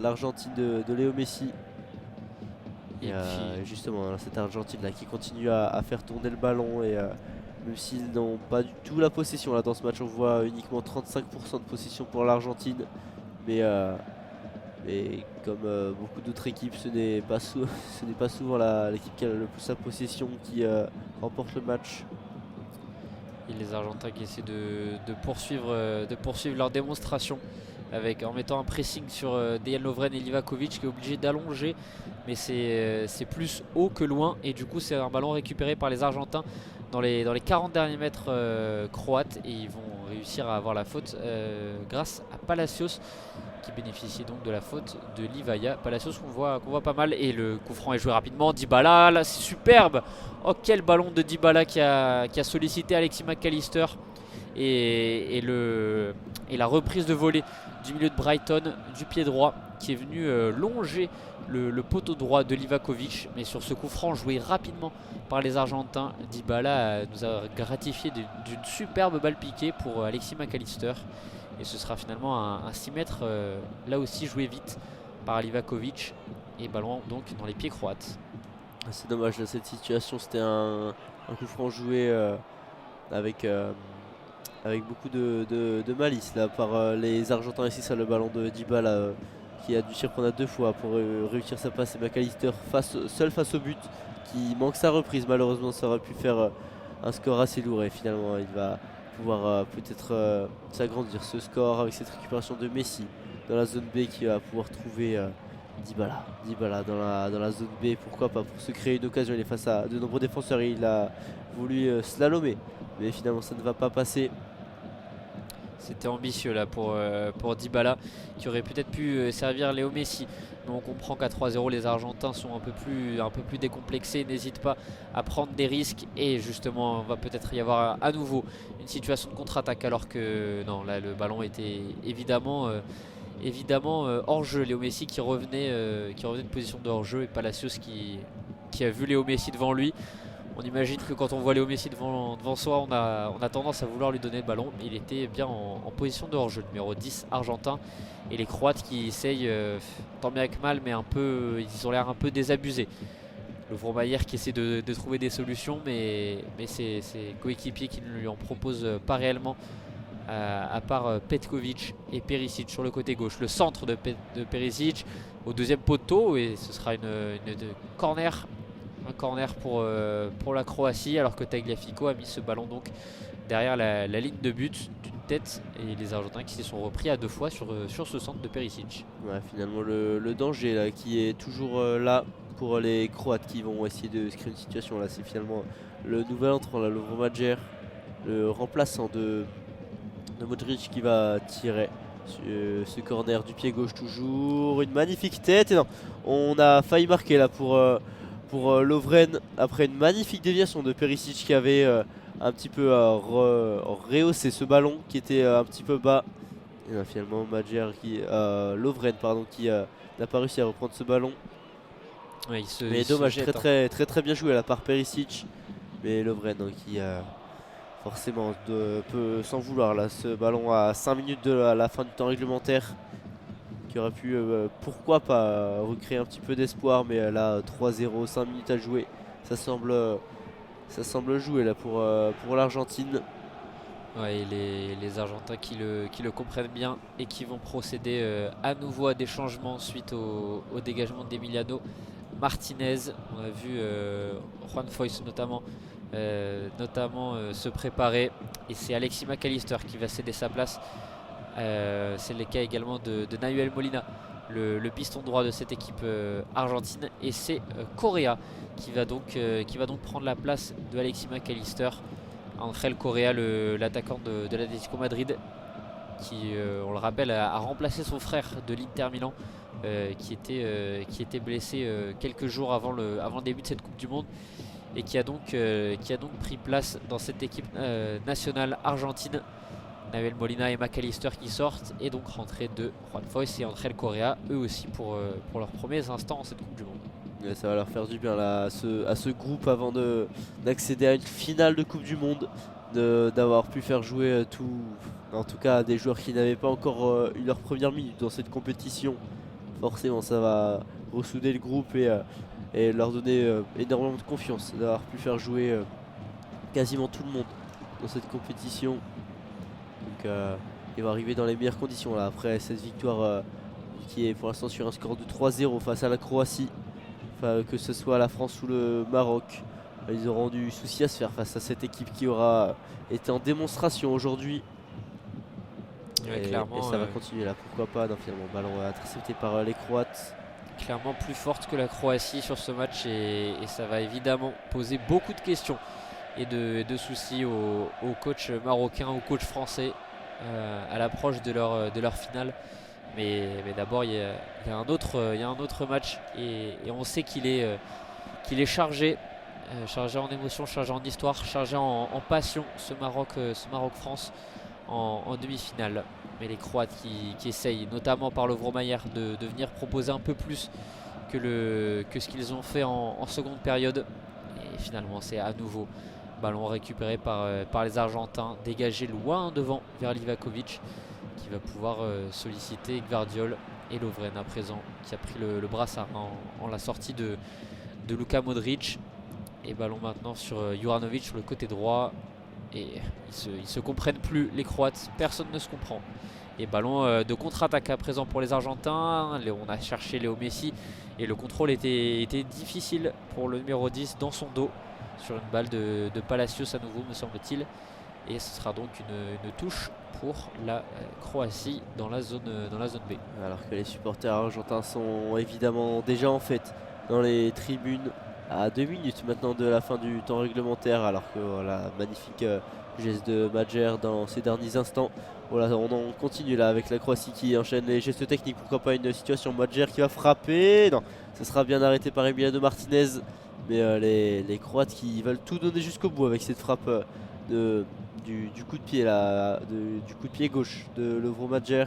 l'Argentine de Léo Messi. Et justement cette Argentine là qui continue à faire tourner le ballon et même s'ils n'ont pas du tout la possession là dans ce match, on voit uniquement 35% de possession pour l'Argentine, mais comme beaucoup d'autres équipes, ce n'est pas souvent l'équipe qui a le plus la possession qui remporte le match. Et les Argentins qui essaient de poursuivre leur démonstration en mettant un pressing sur Dejan Lovren et Livakovic qui est obligé d'allonger, mais c'est plus haut que loin et du coup c'est un ballon récupéré par les Argentins dans les 40 derniers mètres croates et ils vont réussir à avoir la faute grâce à Palacios qui bénéficie donc de la faute de Livaja. Palacios qu'on voit pas mal et le coup franc est joué rapidement. Dybala, là c'est superbe. Oh quel ballon de Dybala qui a sollicité Alexis McAllister et la reprise de volée du milieu de Brighton du pied droit qui est venu longer le poteau droit de Livakovic, mais sur ce coup franc joué rapidement par les Argentins, Dybala nous a gratifié d'une superbe balle piquée pour Alexis McAllister. Et ce sera finalement un 6 mètres là aussi joué vite par Livakovic et ballon donc dans les pieds croates. C'est dommage dans cette situation, c'était un coup franc joué avec beaucoup de malice là par les Argentins. Ici ça le ballon de Dybala qui a dû s'y reprendre à 2 fois pour réussir sa passe, et McAllister seul face au but qui manque sa reprise. Malheureusement ça aurait pu faire un score assez lourd et finalement il va pouvoir peut-être s'agrandir ce score avec cette récupération de Messi dans la zone B qui va pouvoir trouver Dybala dans la zone B, pourquoi pas, pour se créer une occasion. Il est face à de nombreux défenseurs et il a voulu slalomer mais finalement ça ne va pas passer. C'était ambitieux là pour Dybala qui aurait peut-être pu servir Léo Messi. Mais on comprend qu'à 3-0 les Argentins sont un peu plus décomplexés, n'hésitent pas à prendre des risques et justement va peut-être y avoir à nouveau une situation de contre-attaque alors que non, là le ballon était évidemment évidemment hors-jeu. Léo Messi qui revenait de position de hors-jeu, et Palacios qui a vu Léo Messi devant lui. On imagine que quand on voit Léo Messi devant soi, on a tendance à vouloir lui donner le ballon. Il était bien en position de hors-jeu, numéro 10 argentin. Et les Croates qui essayent, tant bien que mal, mais ils ont l'air un peu désabusés. Le Vromayer qui essaie de trouver des solutions, mais ses coéquipiers qui ne lui en proposent pas réellement, à part Petkovic et Perisic sur le côté gauche. Le centre de Perisic au deuxième poteau, et ce sera corner. Un corner pour la Croatie, alors que Tagliafico a mis ce ballon donc derrière la ligne de but d'une tête, et les Argentins qui s'y sont repris à 2 fois sur ce centre de Perisic. Ouais, finalement le danger là, qui est toujours là pour les Croates qui vont essayer de se créer une situation là. C'est finalement le nouvel entrant là, le Vromayer, le remplaçant de Modric, qui va tirer ce corner du pied gauche. Toujours une magnifique tête, et non, on a failli marquer là pour Lovren après une magnifique déviation de Perisic qui avait un petit peu rehaussé ce ballon qui était un petit peu bas. Et là, finalement Lovren qui n'a pas réussi à reprendre ce ballon. Ouais, mais dommage, très bien joué là par Perisic. Mais Lovren qui forcément peut s'en vouloir là, ce ballon à 5 minutes de la fin du temps réglementaire, qui aurait pu pourquoi pas recréer un petit peu d'espoir, mais là 3-0, 5 minutes à jouer, ça semble jouer là pour l'Argentine. Ouais, et les Argentins qui le comprennent bien et qui vont procéder à nouveau à des changements suite au dégagement d'Emiliano Martinez. On a vu Juan Foyth notamment se préparer, et c'est Alexis Mac Allister qui va céder sa place. C'est le cas également de Nahuel Molina, le piston droit de cette équipe argentine, et c'est Correa qui va donc prendre la place de Alexis Mac Allister. Ángel Correa, l'attaquant de l'Atlético Madrid, qui, on le rappelle, a remplacé son frère de l'Inter Milan, qui était blessé quelques jours avant le début de cette Coupe du Monde, et qui a donc pris place dans cette équipe nationale argentine. Nahuel Molina et Mac Allister qui sortent, et donc rentrée de Juan Foyth et Ángel Correa, eux aussi pour leurs premiers instants en cette Coupe du Monde. Et ça va leur faire du bien là, à ce groupe, avant d'accéder à une finale de Coupe du Monde, d'avoir pu faire jouer en tout cas des joueurs qui n'avaient pas encore eu leur première minute dans cette compétition. Forcément ça va ressouder le groupe et leur donner énormément de confiance d'avoir pu faire jouer quasiment tout le monde dans cette compétition. Donc ils vont arriver dans les meilleures conditions là, après cette victoire qui est pour l'instant sur un score de 3-0 face à la Croatie. Que ce soit la France ou le Maroc, ils auront du souci à se faire face à cette équipe qui aura été en démonstration aujourd'hui. Ouais, et ça va continuer là, pourquoi pas. Non, finalement, ballon intercepté par les Croates. Clairement plus forte que la Croatie sur ce match, et ça va évidemment poser beaucoup de questions et de soucis aux coachs marocains, aux coachs français à l'approche de leur finale. Mais d'abord il y a un autre match, et on sait qu'il est chargé en émotion, chargé en histoire, chargé en passion, ce Maroc-France en demi-finale. Mais les Croates qui essayent, notamment par le Vromayer, de venir proposer un peu plus que ce qu'ils ont fait en seconde période. Et finalement c'est à nouveau ballon récupéré par les Argentins, dégagé loin devant vers Livakovic, qui va pouvoir solliciter Gvardiol, et Lovren à présent qui a pris le brassard en la sortie de Luka Modric. Et ballon maintenant sur Juranovic sur le côté droit, et ils se comprennent plus, les Croates, personne ne se comprend. Et ballon de contre-attaque à présent pour les Argentins. On a cherché Léo Messi, et le contrôle était difficile pour le numéro 10 dans son dos, sur une balle de Palacios à nouveau, me semble-t-il. Et ce sera donc une touche pour la Croatie dans la zone B. Alors que les supporters argentins sont évidemment déjà en fête dans les tribunes, à 2 minutes maintenant de la fin du temps réglementaire, alors que voilà, magnifique geste de Madjer dans ces derniers instants. Voilà, on continue là avec la Croatie qui enchaîne les gestes techniques. Pourquoi pas une situation, Madjer qui va frapper, non, ce sera bien arrêté par Emiliano Martinez. Mais les Croates qui veulent tout donner jusqu'au bout avec cette frappe du coup de pied là, du coup de pied gauche de Lovro Madjer.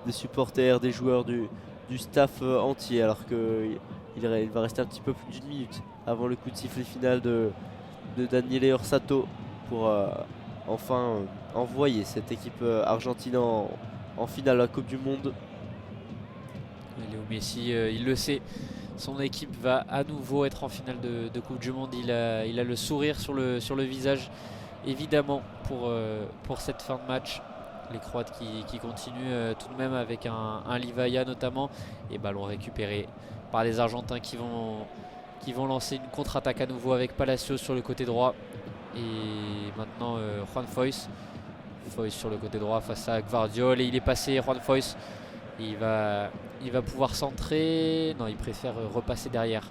des supporters, des joueurs, du staff entier, alors qu'il va rester un petit peu plus d'une minute avant le coup de sifflet final de Daniele Orsato pour enfin envoyer cette équipe argentine en finale de la Coupe du Monde. Léo Messi, il le sait, son équipe va à nouveau être en finale de Coupe du Monde. Il a le sourire sur le visage, évidemment, pour cette fin de match. Les Croates qui continuent tout de même avec un Livaja notamment, et ballon récupéré par les Argentins qui vont lancer une contre-attaque à nouveau avec Palacios sur le côté droit. Et maintenant Juan Foyth sur le côté droit face à Gvardiol, et il est passé Juan Foyth. Il va pouvoir centrer. Non, il préfère repasser derrière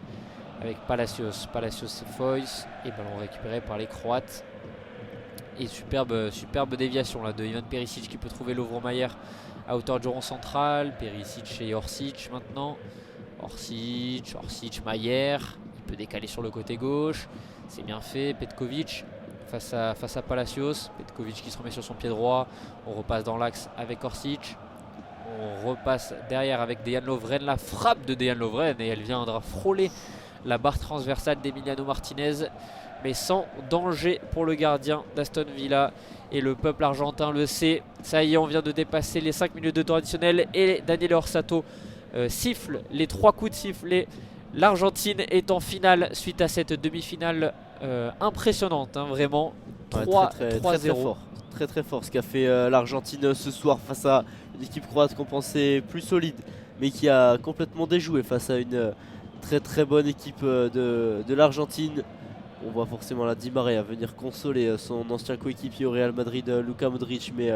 avec Palacios et Foyth, et ballon récupéré par les Croates. Et superbe déviation là de Ivan Perisic qui peut trouver Lovro Mayer à hauteur du rond central. Perisic et Orsic maintenant. Orsic, Mayer. Il peut décaler sur le côté gauche. C'est bien fait. Petkovic face à Palacios. Petkovic qui se remet sur son pied droit. On repasse dans l'axe avec Orsic. On repasse derrière avec Dejan Lovren. La frappe de Dejan Lovren, et elle viendra frôler la barre transversale d'Emiliano Martinez, mais sans danger pour le gardien d'Aston Villa. Et le peuple argentin le sait. Ça y est, on vient de dépasser les 5 minutes de temps additionnel, et Daniele Orsato siffle les 3 coups de sifflet. L'Argentine est en finale suite à cette demi-finale impressionnante, hein, vraiment. 3-0. Très fort ce qu'a fait l'Argentine ce soir face à une équipe croate qu'on pensait plus solide, mais qui a complètement déjoué face à une très bonne équipe de l'Argentine. On voit forcément la Di Maria venir consoler son ancien coéquipier au Real Madrid, Luka Modric, mais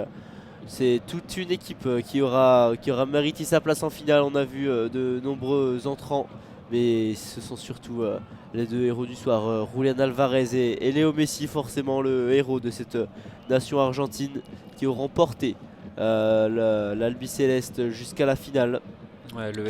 c'est toute une équipe qui aura mérité sa place en finale. On a vu de nombreux entrants, mais ce sont surtout les deux héros du soir, Julián Álvarez et Léo Messi, forcément le héros de cette nation argentine, qui auront porté l'Albiceleste jusqu'à la finale. Ouais, le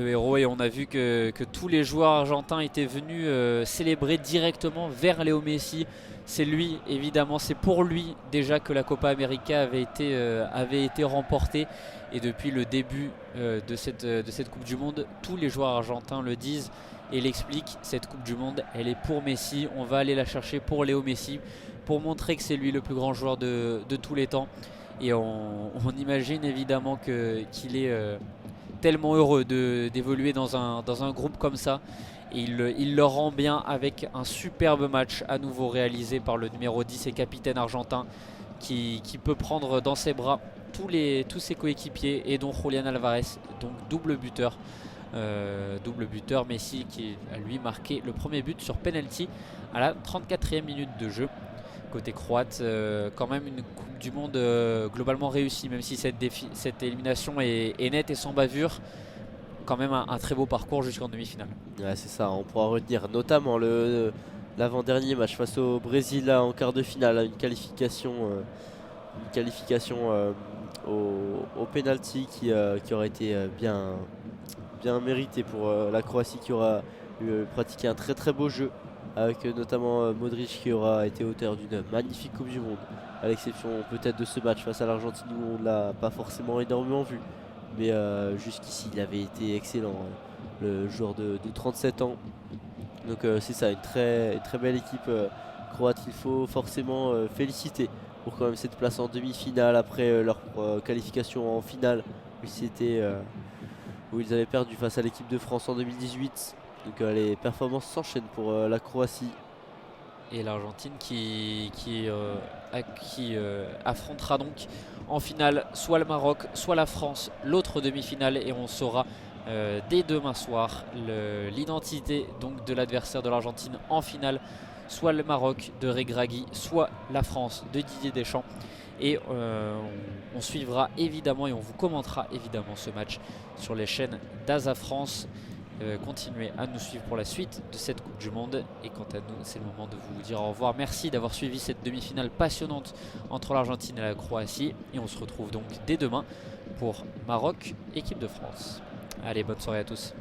héros, et on a vu que tous les joueurs argentins étaient venus célébrer directement vers Léo Messi. C'est lui, évidemment, c'est pour lui déjà que la Copa América avait été remportée. Et depuis le début de cette Coupe du Monde, tous les joueurs argentins le disent et l'expliquent. Cette Coupe du Monde, elle est pour Messi. On va aller la chercher pour Léo Messi, pour montrer que c'est lui le plus grand joueur de tous les temps. Et on imagine évidemment qu'il est tellement heureux d'évoluer dans un groupe comme ça. Et il le rend bien avec un superbe match à nouveau réalisé par le numéro 10 et capitaine argentin, qui peut prendre dans ses bras tous ses coéquipiers, et dont Julián Álvarez, donc double buteur. Messi qui a lui marqué le premier but sur penalty à la 34e minute de jeu. Côté croate, quand même une Coupe du Monde globalement réussie, même si cette élimination est nette et sans bavure. Quand même un très beau parcours jusqu'en demi-finale. Ouais, c'est ça, on pourra retenir notamment l'avant-dernier match face au Brésil là, en quart de finale, une qualification au penalty qui aurait été bien méritée pour la Croatie, qui aura pratiqué un très beau jeu, avec notamment Modric qui aura été auteur d'une magnifique Coupe du Monde, à l'exception peut-être de ce match face à l'Argentine où on ne l'a pas forcément énormément vu. Mais jusqu'ici il avait été excellent, le joueur de 37 ans. Donc c'est ça, une très belle équipe croate qu'il faut forcément féliciter pour quand même cette place en demi-finale après leur qualification en finale où ils avaient perdu face à l'équipe de France en 2018. Donc les performances s'enchaînent pour la Croatie. Et l'Argentine qui affrontera donc en finale soit le Maroc, soit la France, l'autre demi-finale, et on saura dès demain soir l'identité donc de l'adversaire de l'Argentine en finale, soit le Maroc de Regragui, soit la France de Didier Deschamps. Et on suivra évidemment et on vous commentera évidemment ce match sur les chaînes d'Asa France. Continuez à nous suivre pour la suite de cette Coupe du Monde, et quant à nous, c'est le moment de vous dire au revoir. Merci d'avoir suivi cette demi-finale passionnante entre l'Argentine et la Croatie, et on se retrouve donc dès demain pour Maroc, équipe de France. Allez, bonne soirée à tous.